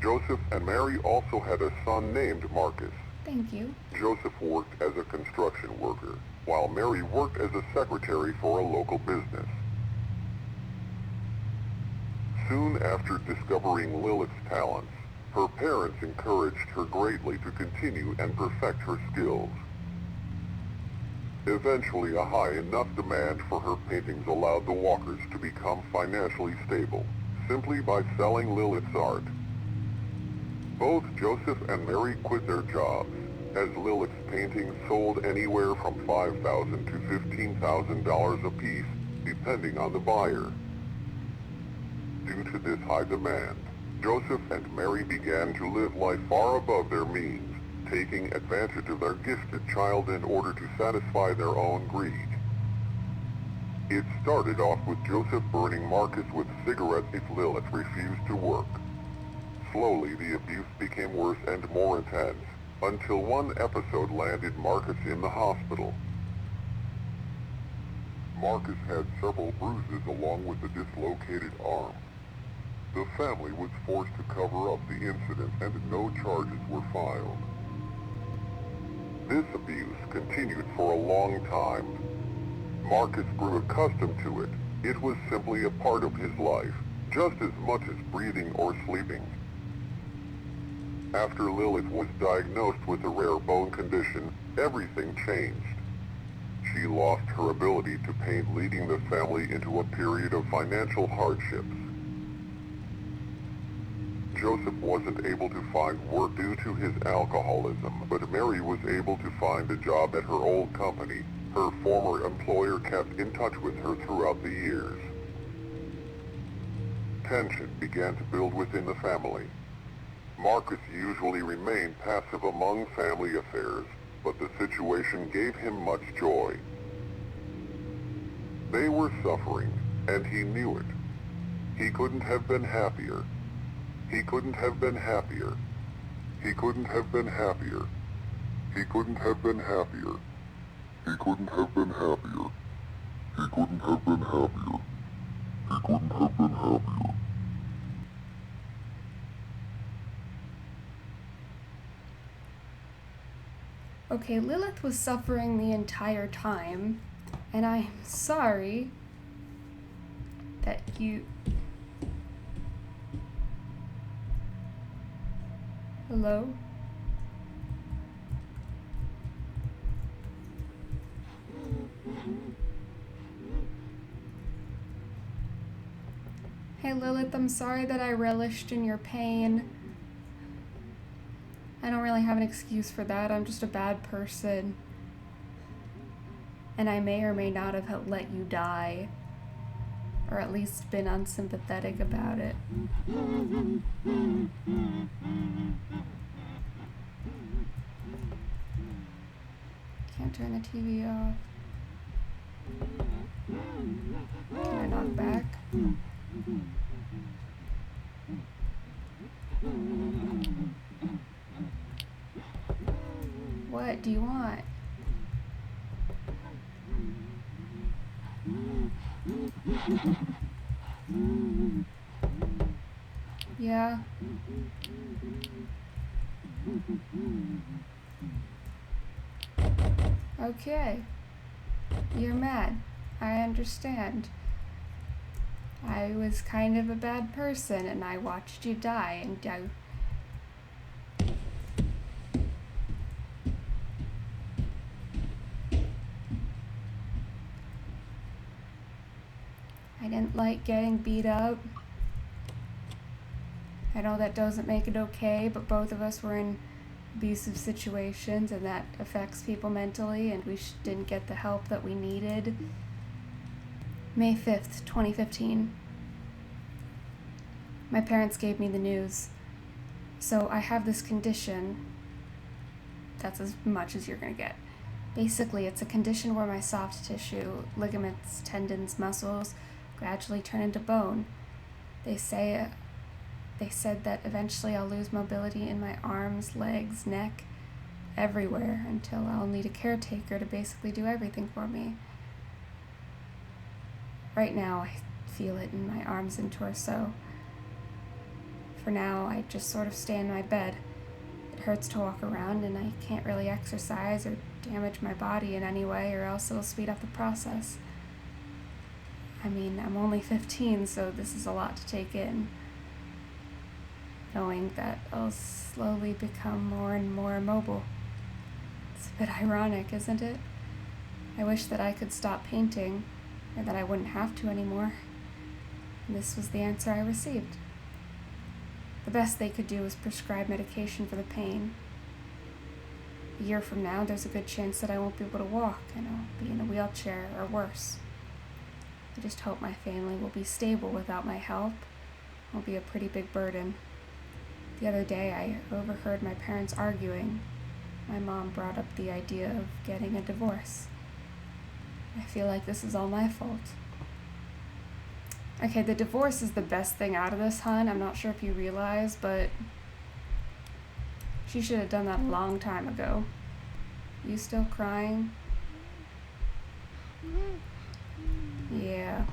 Joseph and Mary also had a son named Marcus. Thank you. Joseph worked as a construction worker, while Mary worked as a secretary for a local business. Soon after discovering Lilith's talents, her parents encouraged her greatly to continue and perfect her skills. Eventually, a high enough demand for her paintings allowed the Walkers to become financially stable, simply by selling Lilith's art. Both Joseph and Mary quit their jobs, as Lilith's paintings sold anywhere from $5,000 to $15,000 apiece, depending on the buyer. Due to this high demand, Joseph and Mary began to live life far above their means, taking advantage of their gifted child in order to satisfy their own greed. It started off with Joseph burning Marcus with cigarettes if Lilith refused to work. Slowly, the abuse became worse and more intense, until one episode landed Marcus in the hospital. Marcus had several bruises along with a dislocated arm. The family was forced to cover up the incident and no charges were filed. This abuse continued for a long time. Marcus grew accustomed to it. It was simply a part of his life, just as much as breathing or sleeping. After Lilith was diagnosed with a rare bone condition, everything changed. She lost her ability to paint, leading the family into a period of financial hardships. Joseph wasn't able to find work due to his alcoholism, but Mary was able to find a job at her old company. Her former employer kept in touch with her throughout the years. Tension began to build within the family. Marcus usually remained passive among family affairs, but the situation gave him much joy. They were suffering, and he knew it. He couldn't have been happier. He couldn't have been happier. He couldn't have been happier. He couldn't have been happier. He couldn't have been happier. He couldn't have been happier. He couldn't have been happier. Okay, Lilith was suffering the entire time, and I'm sorry that you... Hello? Hey Lilith, I'm sorry that I relished in your pain. I don't really have an excuse for that. I'm just a bad person. And I may or may not have let you die. Or at least been unsympathetic about it. Can't turn the TV off. Can I knock back? What do you want? Yeah. Okay. You're mad. I understand. I was kind of a bad person and I watched you die and I didn't like getting beat up. I know that doesn't make it okay, but both of us were in abusive situations and that affects people mentally, and we didn't get the help that we needed. May 5th, 2015. My parents gave me the news. So I have this condition. That's as much as you're gonna get. Basically, it's a condition where my soft tissue, ligaments, tendons, muscles, gradually turn into bone. They said that eventually I'll lose mobility in my arms, legs, neck, everywhere, until I'll need a caretaker to basically do everything for me. Right now, I feel it in my arms and torso. For now, I just sort of stay in my bed. It hurts to walk around, and I can't really exercise or damage my body in any way, or else it'll speed up the process. I mean, I'm only 15, so this is a lot to take in. Knowing that I'll slowly become more and more immobile. It's a bit ironic, isn't it? I wish that I could stop painting, or that I wouldn't have to anymore. And this was the answer I received. The best they could do was prescribe medication for the pain. A year from now, there's a good chance that I won't be able to walk and I'll be in a wheelchair or worse. I just hope my family will be stable without my help. It'll be a pretty big burden. The other day, I overheard my parents arguing. My mom brought up the idea of getting a divorce. I feel like this is all my fault. Okay, the divorce is the best thing out of this, hun. I'm not sure if you realize, but she should have done that a long time ago. You still crying? Yeah.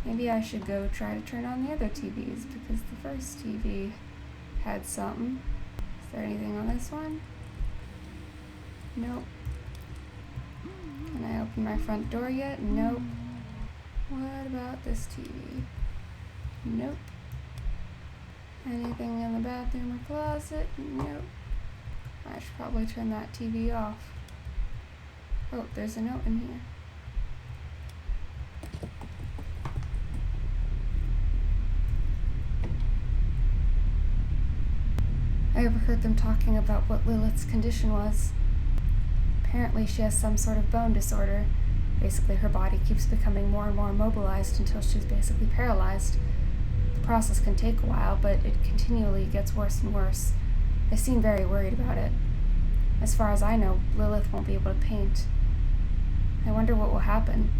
Maybe I should go try to turn on the other TVs, because the first TV had something. Is there anything on this one? Nope. Can I open my front door yet? Nope. What about this TV? Nope. Anything in the bathroom or closet? Nope. I should probably turn that TV off. Oh, there's a note in here. I overheard them talking about what Lilith's condition was. Apparently she has some sort of bone disorder. Basically, her body keeps becoming more and more immobilized until she's basically paralyzed. The process can take a while, but it continually gets worse and worse. They seem very worried about it. As far as I know, Lilith won't be able to paint. I wonder what will happen.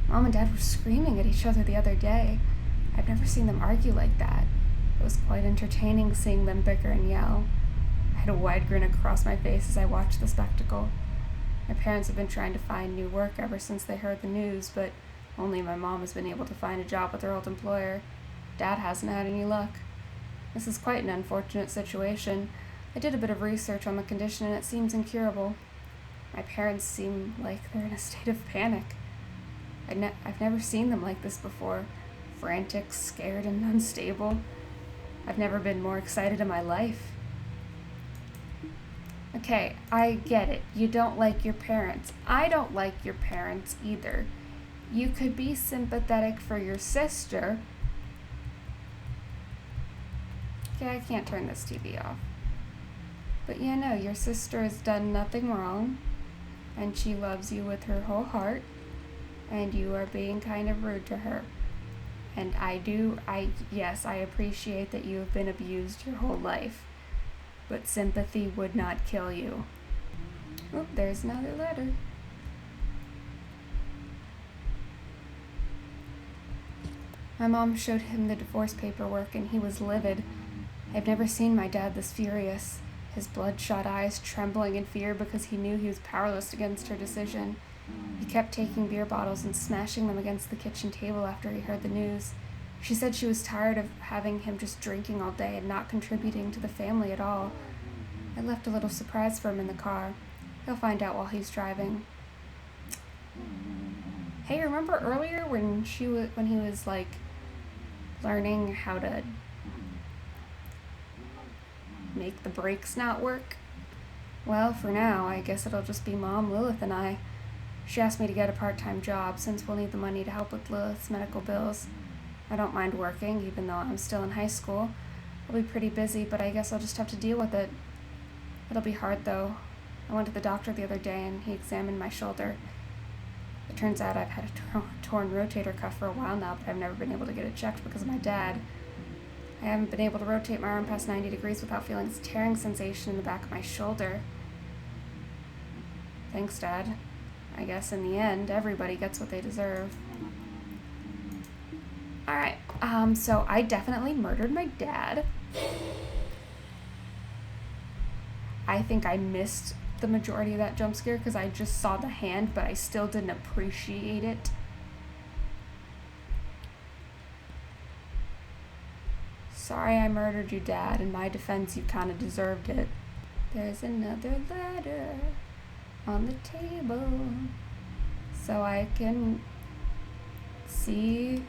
Mom and Dad were screaming at each other the other day. I've never seen them argue like that. It was quite entertaining seeing them bicker and yell. I had a wide grin across my face as I watched the spectacle. My parents have been trying to find new work ever since they heard the news, but only my mom has been able to find a job with her old employer. Dad hasn't had any luck. This is quite an unfortunate situation. I did a bit of research on the condition and it seems incurable. My parents seem like they're in a state of panic. I've never seen them like this before. Frantic, scared, and unstable. I've never been more excited in my life. Okay, I get it. You don't like your parents. I don't like your parents either. You could be sympathetic for your sister. Okay, I can't turn this TV off. But you know, your sister has done nothing wrong, and she loves you with her whole heart, and you are being kind of rude to her. And yes, I appreciate that you have been abused your whole life. But sympathy would not kill you. Oh, there's another letter. My mom showed him the divorce paperwork and he was livid. I've never seen my dad this furious, his bloodshot eyes trembling in fear because he knew he was powerless against her decision. He kept taking beer bottles and smashing them against the kitchen table after he heard the news. She said she was tired of having him just drinking all day and not contributing to the family at all. I left a little surprise for him in the car. He'll find out while he's driving. Hey, remember earlier when he was like learning how to make the brakes not work? Well, for now, I guess it'll just be Mom, Lilith, and I. She asked me to get a part-time job since we'll need the money to help with Lilith's medical bills. I don't mind working, even though I'm still in high school. I'll be pretty busy, but I guess I'll just have to deal with it. It'll be hard, though. I went to the doctor the other day, and he examined my shoulder. It turns out I've had a torn rotator cuff for a while now, but I've never been able to get it checked because of my dad. I haven't been able to rotate my arm past 90 degrees without feeling this tearing sensation in the back of my shoulder. Thanks, Dad. I guess in the end, everybody gets what they deserve. Alright, so I definitely murdered my dad. I think I missed the majority of that jump scare because I just saw the hand, but I still didn't appreciate it. Sorry I murdered you, Dad. In my defense, you kind of deserved it. There's another letter on the table so I can see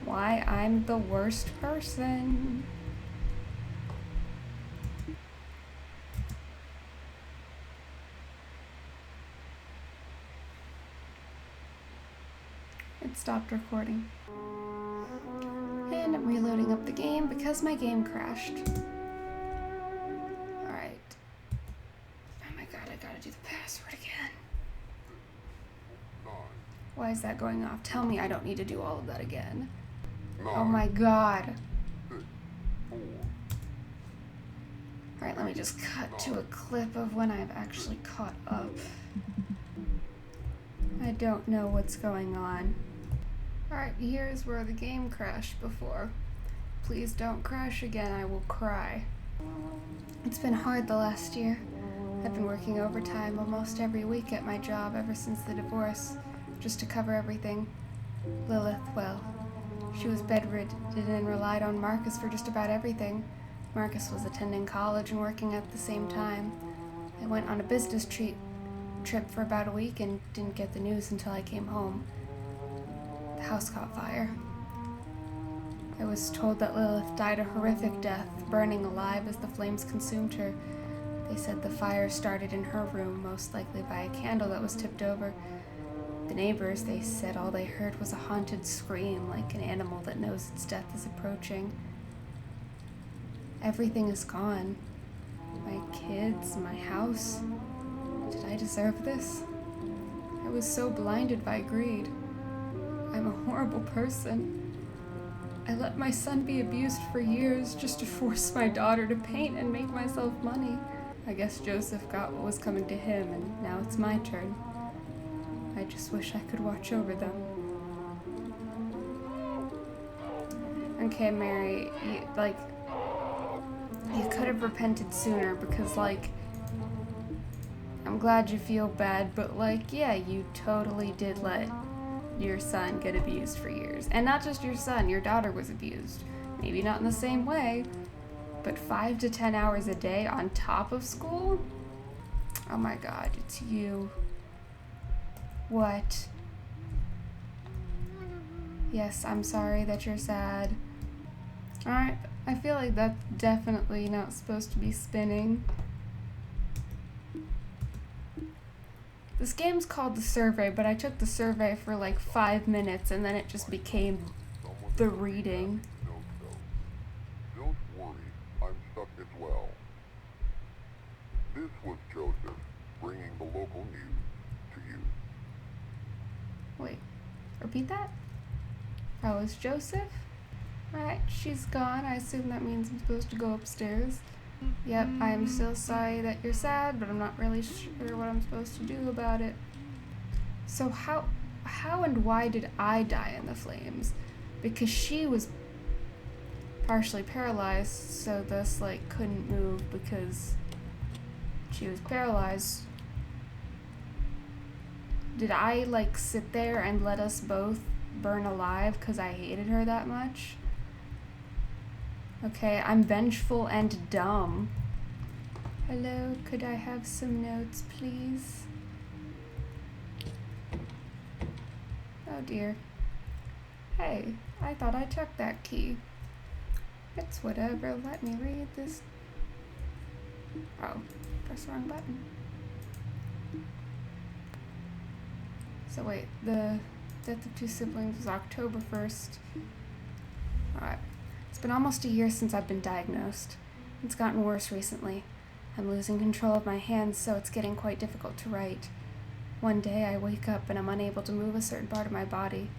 why I'm the worst person. It stopped recording. And I'm reloading up the game because my game crashed. Alright. Oh my god, I gotta do the password again. Why is that going off? Tell me I don't need to do all of that again. Oh my god. Alright, let me just cut to a clip of when I've actually caught up. I don't know what's going on. Alright, here's where the game crashed before. Please don't crash again, I will cry. It's been hard the last year. I've been working overtime almost every week at my job ever since the divorce, just to cover everything. Lilith, well, she was bedridden and relied on Marcus for just about everything. Marcus was attending college and working at the same time. I went on a business trip for about a week and didn't get the news until I came home. The house caught fire. I was told that Lilith died a horrific death, burning alive as the flames consumed her. They said the fire started in her room, most likely by a candle that was tipped over. The neighbors, they said all they heard was a haunted scream, like an animal that knows its death is approaching. Everything is gone. My kids, my house. Did I deserve this? I was so blinded by greed. I'm a horrible person. I let my son be abused for years just to force my daughter to paint and make myself money. I guess Joseph got what was coming to him, and now it's my turn. I just wish I could watch over them. Okay, Mary, you could have repented sooner because, I'm glad you feel bad, but, yeah, you totally did let your son get abused for years. And not just your son, your daughter was abused. Maybe not in the same way, but 5 to 10 hours a day on top of school? Oh my god, it's you. What? Yes, I'm sorry that you're sad. Alright, I feel like that's definitely not supposed to be spinning. This game's called The Survey, but I took the survey for 5 minutes and then it just became the reading. Don't worry, I'm stuck as well. This was Joseph, bringing the local news to you. Wait, repeat that? Oh, it's Joseph? Alright, she's gone. I assume that means I'm supposed to go upstairs. Yep, I'm still sorry that you're sad, but I'm not really sure what I'm supposed to do about it. So how and why did I die in the flames? Because she was partially paralyzed, so thus couldn't move because she was paralyzed. Did I sit there and let us both burn alive because I hated her that much? Okay, I'm vengeful and dumb. Hello, could I have some notes, please? Oh dear. Hey, I thought I checked that key. It's whatever, let me read this. Oh, press the wrong button. So wait, the death of 2 siblings was October 1st. Alright. It's been almost a year since I've been diagnosed. It's gotten worse recently. I'm losing control of my hands, so it's getting quite difficult to write. One day I wake up and I'm unable to move a certain part of my body.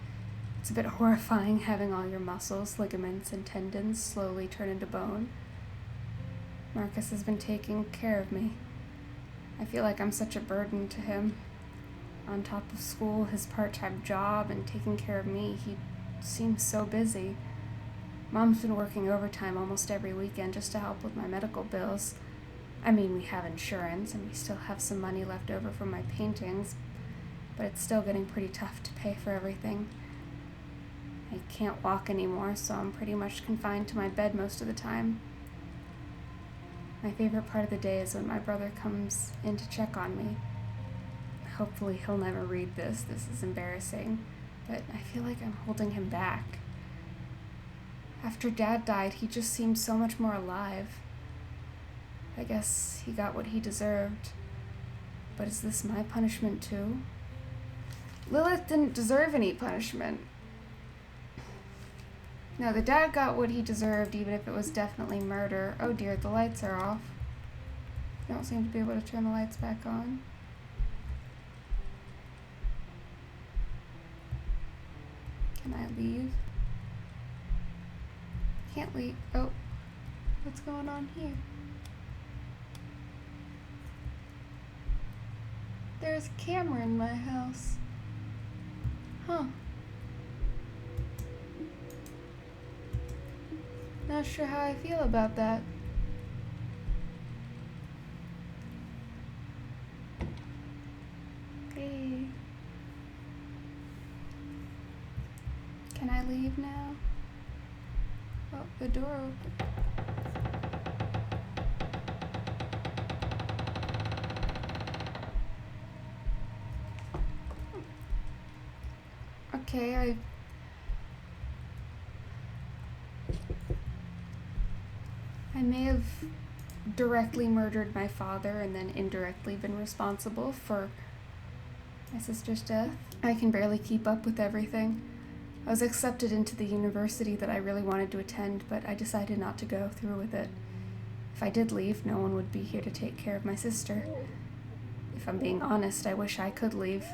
It's a bit horrifying having all your muscles, ligaments, and tendons slowly turn into bone. Marcus has been taking care of me. I feel like I'm such a burden to him. On top of school, his part-time job, and taking care of me, he seems so busy. Mom's been working overtime almost every weekend just to help with my medical bills. I mean, we have insurance, and we still have some money left over from my paintings, but it's still getting pretty tough to pay for everything. I can't walk anymore, so I'm pretty much confined to my bed most of the time. My favorite part of the day is when my brother comes in to check on me. Hopefully he'll never read this. This is embarrassing, but I feel like I'm holding him back. After Dad died, he just seemed so much more alive. I guess he got what he deserved. But is this my punishment too? Lilith didn't deserve any punishment. No, the dad got what he deserved, even if it was definitely murder. Oh dear, the lights are off. I don't seem to be able to turn the lights back on. Can I leave? Can't leave. Oh, what's going on here? There's a camera in my house. Huh. Not sure how I feel about that. Okay. Can I leave now? Oh, the door opened. Okay, I may have directly murdered my father and then indirectly been responsible for my sister's death. I can barely keep up with everything. I was accepted into the university that I really wanted to attend, but I decided not to go through with it. If I did leave, no one would be here to take care of my sister. If I'm being honest, I wish I could leave.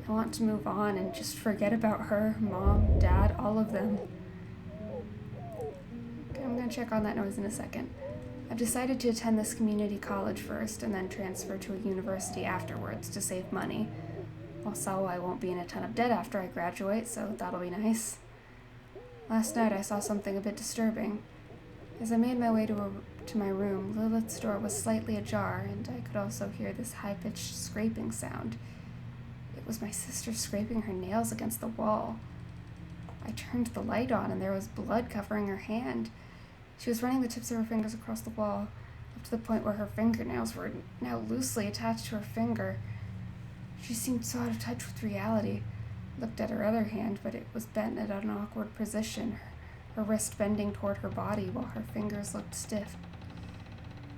I want to move on and just forget about her, mom, dad, all of them. Okay, I'm gonna check on that noise in a second. I've decided to attend this community college first and then transfer to a university afterwards to save money. Also, I won't be in a ton of debt after I graduate, so that'll be nice. Last night I saw something a bit disturbing. As I made my way to my room, Lilith's door was slightly ajar, and I could also hear this high-pitched scraping sound. It was my sister scraping her nails against the wall. I turned the light on, and there was blood covering her hand. She was running the tips of her fingers across the wall, up to the point where her fingernails were now loosely attached to her finger. She seemed so out of touch with reality. I looked at her other hand, but it was bent at an awkward position, her wrist bending toward her body while her fingers looked stiff.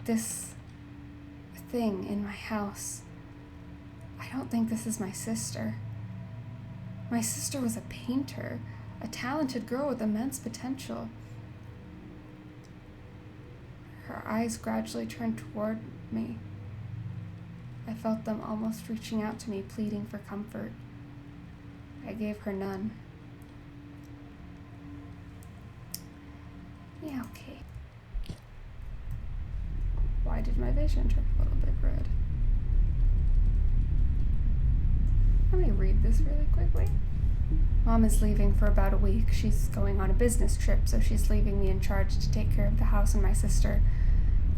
This thing in my house. I don't think this is my sister. My sister was a painter, a talented girl with immense potential. Her eyes gradually turned toward me. I felt them almost reaching out to me, pleading for comfort. I gave her none. Yeah, okay. Why did my vision turn a little bit red? Let me read this really quickly. Mom is leaving for about a week. She's going on a business trip, so she's leaving me in charge to take care of the house and my sister.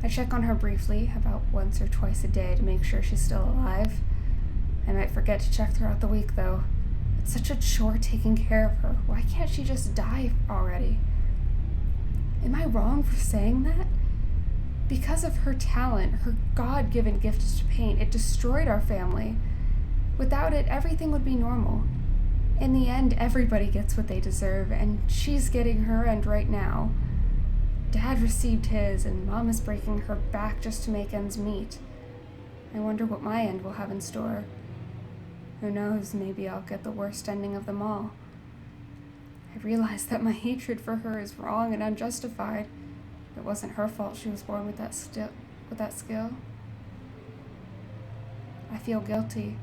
I check on her briefly, about once or twice a day, to make sure she's still alive. I might forget to check throughout the week, though. It's such a chore taking care of her. Why can't she just die already? Am I wrong for saying that? Because of her talent, her God-given gift to paint, it destroyed our family. Without it, everything would be normal. In the end, everybody gets what they deserve, and she's getting her end right now. Dad received his, and Mom is breaking her back just to make ends meet. I wonder what my end will have in store. Who knows, maybe I'll get the worst ending of them all. I realize that my hatred for her is wrong and unjustified. It wasn't her fault she was born with that skill. I feel guilty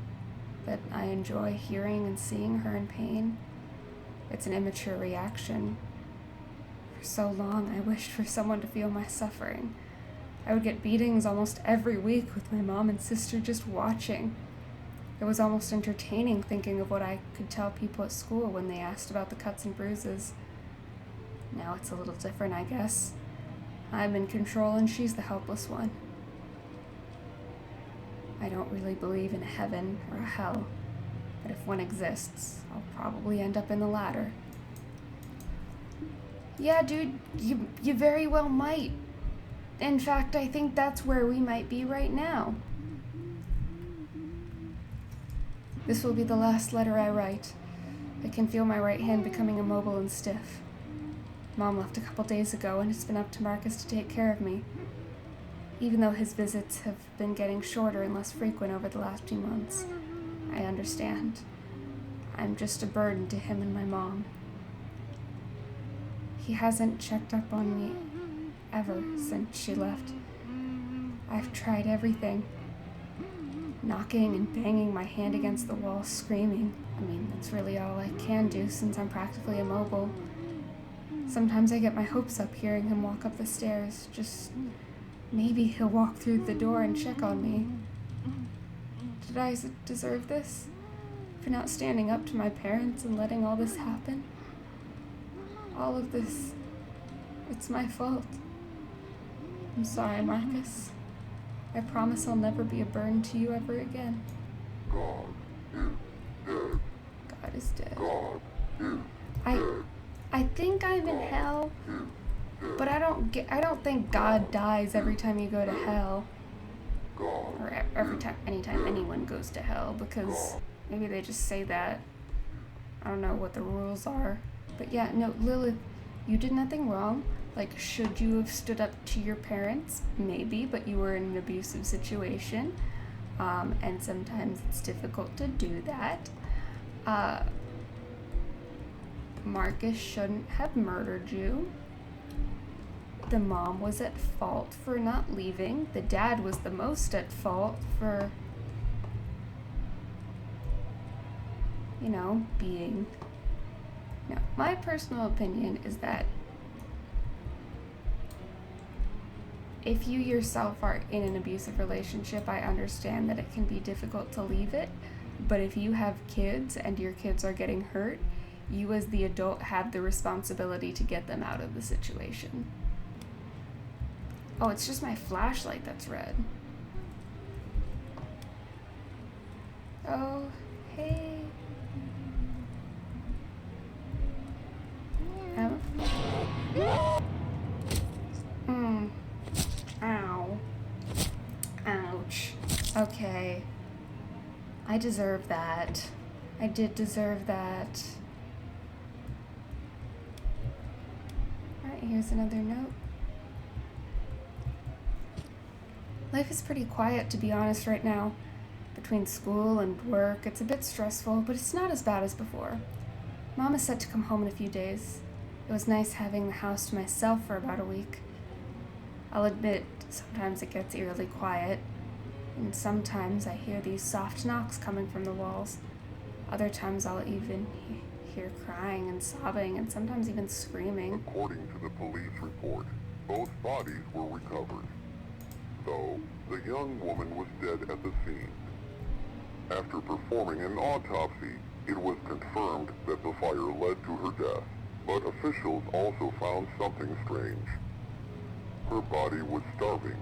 that I enjoy hearing and seeing her in pain. It's an immature reaction. For so long, I wished for someone to feel my suffering. I would get beatings almost every week with my mom and sister just watching. It was almost entertaining thinking of what I could tell people at school when they asked about the cuts and bruises. Now it's a little different, I guess. I'm in control and she's the helpless one. I don't really believe in a heaven or a hell, but if one exists, I'll probably end up in the latter. Yeah, dude, you very well might. In fact, I think that's where we might be right now. This will be the last letter I write. I can feel my right hand becoming immobile and stiff. Mom left a couple days ago, and it's been up to Marcus to take care of me. Even though his visits have been getting shorter and less frequent over the last few months, I understand. I'm just a burden to him and my mom. He hasn't checked up on me ever since she left. I've tried everything. Knocking and banging my hand against the wall, screaming. I mean, that's really all I can do since I'm practically immobile. Sometimes I get my hopes up hearing him walk up the stairs. Just maybe he'll walk through the door and check on me. Did I deserve this? For not standing up to my parents and letting all this happen? All of this, it's my fault. I'm sorry, Marcus. I promise I'll never be a burden to you ever again. God is dead. God is dead. God is I think I'm in hell, but I don't think God dies every time you go to hell. Or anytime anyone goes to hell, because maybe they just say that. I don't know what the rules are. But yeah, no, Lilith, you did nothing wrong. Like, should you have stood up to your parents? Maybe, but you were in an abusive situation. And sometimes it's difficult to do that. Marcus shouldn't have murdered you. The mom was at fault for not leaving. The dad was the most at fault for, being... No, my personal opinion is that if you yourself are in an abusive relationship, I understand that it can be difficult to leave it. But if you have kids and your kids are getting hurt, you as the adult have the responsibility to get them out of the situation. Oh, it's just my flashlight that's red. Oh, hey. Ow. Ouch. Okay. I deserve that. I did deserve that. Alright, here's another note. Life is pretty quiet, to be honest, right now. Between school and work, it's a bit stressful, but it's not as bad as before. Mom is set to come home in a few days. It was nice having the house to myself for about a week. I'll admit, sometimes it gets eerily quiet, and sometimes I hear these soft knocks coming from the walls. Other times I'll even hear crying and sobbing, and sometimes even screaming. According to the police report, both bodies were recovered, though the young woman was dead at the scene. After performing an autopsy, it was confirmed that the fire led to her death, but officials also found something strange. Her body was starving.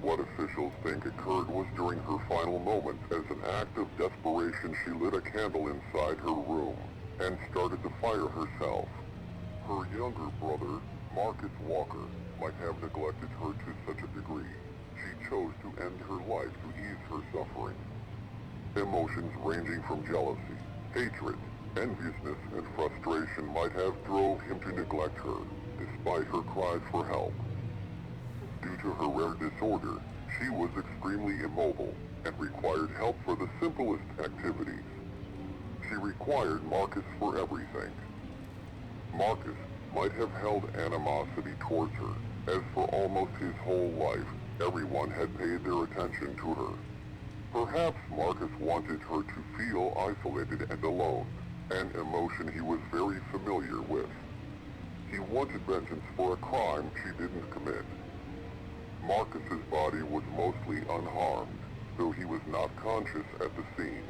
What officials think occurred was during her final moments. As an act of desperation, she lit a candle inside her room and started to fire herself. Her younger brother, Marcus Walker, might have neglected her to such a degree. She chose to end her life to ease her suffering. Emotions ranging from jealousy, hatred, enviousness, and frustration might have drove him to neglect her, despite her cries for help. Due to her rare disorder, she was extremely immobile and required help for the simplest activities. She required Marcus for everything. Marcus might have held animosity towards her, as for almost his whole life, everyone had paid their attention to her. Perhaps Marcus wanted her to feel isolated and alone, an emotion he was very familiar with. He wanted vengeance for a crime she didn't commit. Marcus's body was mostly unharmed, though he was not conscious at the scene.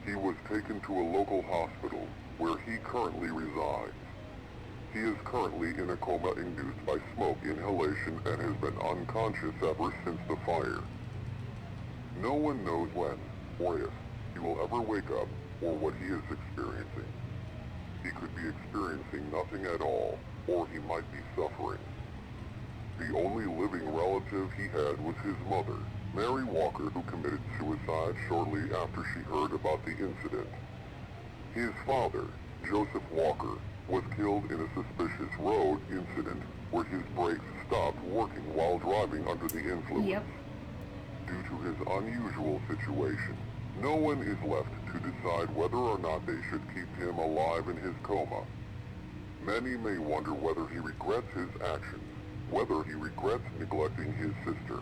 He was taken to a local hospital, where he currently resides. He is currently in a coma induced by smoke inhalation and has been unconscious ever since the fire. No one knows when, or if, he will ever wake up, or what he is experiencing. He could be experiencing nothing at all, or he might be suffering. The only living relative he had was his mother, Mary Walker, who committed suicide shortly after she heard about the incident. His father, Joseph Walker, was killed in a suspicious road incident where his brakes stopped working while driving under the influence. Yep. Due to his unusual situation, no one is left to decide whether or not they should keep him alive in his coma. Many may wonder whether he regrets his actions, whether he regrets neglecting his sister,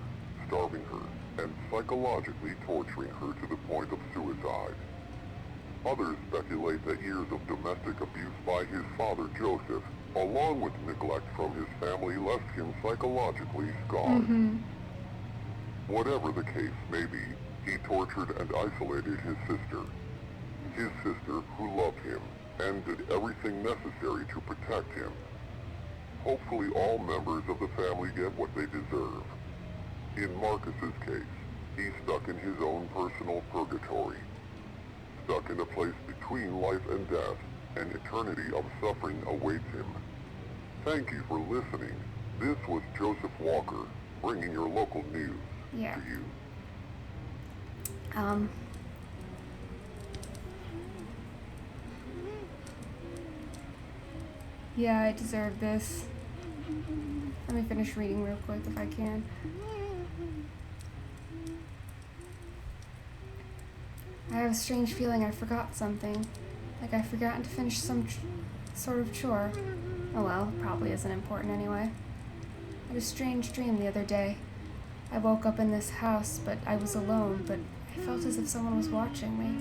starving her, and psychologically torturing her to the point of suicide. Others speculate that years of domestic abuse by his father Joseph, along with neglect from his family, left him psychologically scarred. Whatever the case may be, he tortured and isolated his sister who loved him, and did everything necessary to protect him. Hopefully all members of the family get what they deserve. In Marcus's case, he's stuck in his own personal purgatory, stuck in a place between life and death. An eternity of suffering awaits him. Thank you for listening. This was Joseph Walker, bringing your local news to you. Yeah, I deserve this. Let me finish reading real quick if I can. I have a strange feeling I forgot something. Like I've forgotten to finish some sort of chore. Oh well, probably isn't important anyway. I had a strange dream the other day. I woke up in this house, but I was alone, but I felt as if someone was watching me.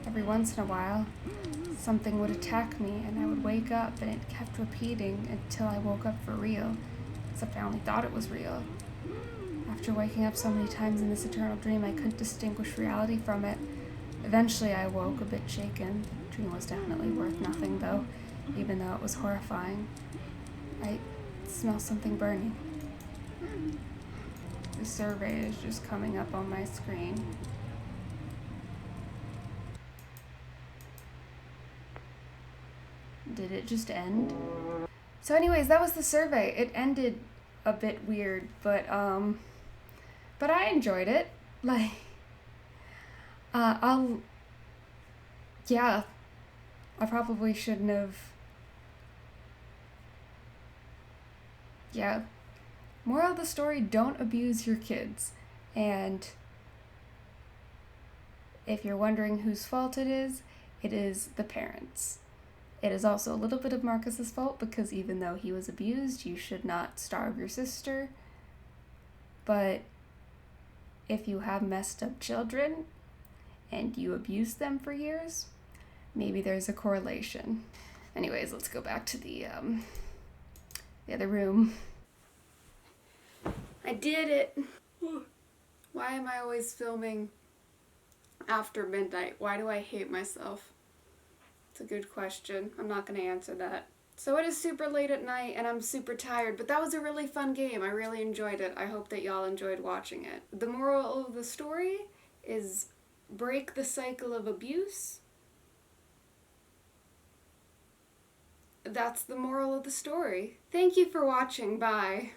Every once in a while, something would attack me, and I would wake up, and it kept repeating until I woke up for real, except I only thought it was real. After waking up so many times in this eternal dream, I couldn't distinguish reality from it. Eventually, I awoke a bit shaken. The dream was definitely worth nothing, though, even though it was horrifying. I smell something burning. The survey is just coming up on my screen. Did it just end? So anyways, that was the survey. It ended a bit weird, but I enjoyed it. Like, I probably shouldn't have. Yeah. Moral of the story, don't abuse your kids. And if you're wondering whose fault it is the parents. It is also a little bit of Marcus's fault because even though he was abused, you should not starve your sister. But if you have messed up children and you abuse them for years, maybe there's a correlation. Anyways, let's go back to the other room. I did it. Why am I always filming after midnight? Why do I hate myself? It's a good question. I'm not going to answer that. So it is super late at night and I'm super tired, but that was a really fun game. I really enjoyed it. I hope that y'all enjoyed watching it. The moral of the story is break the cycle of abuse. That's the moral of the story. Thank you for watching. Bye.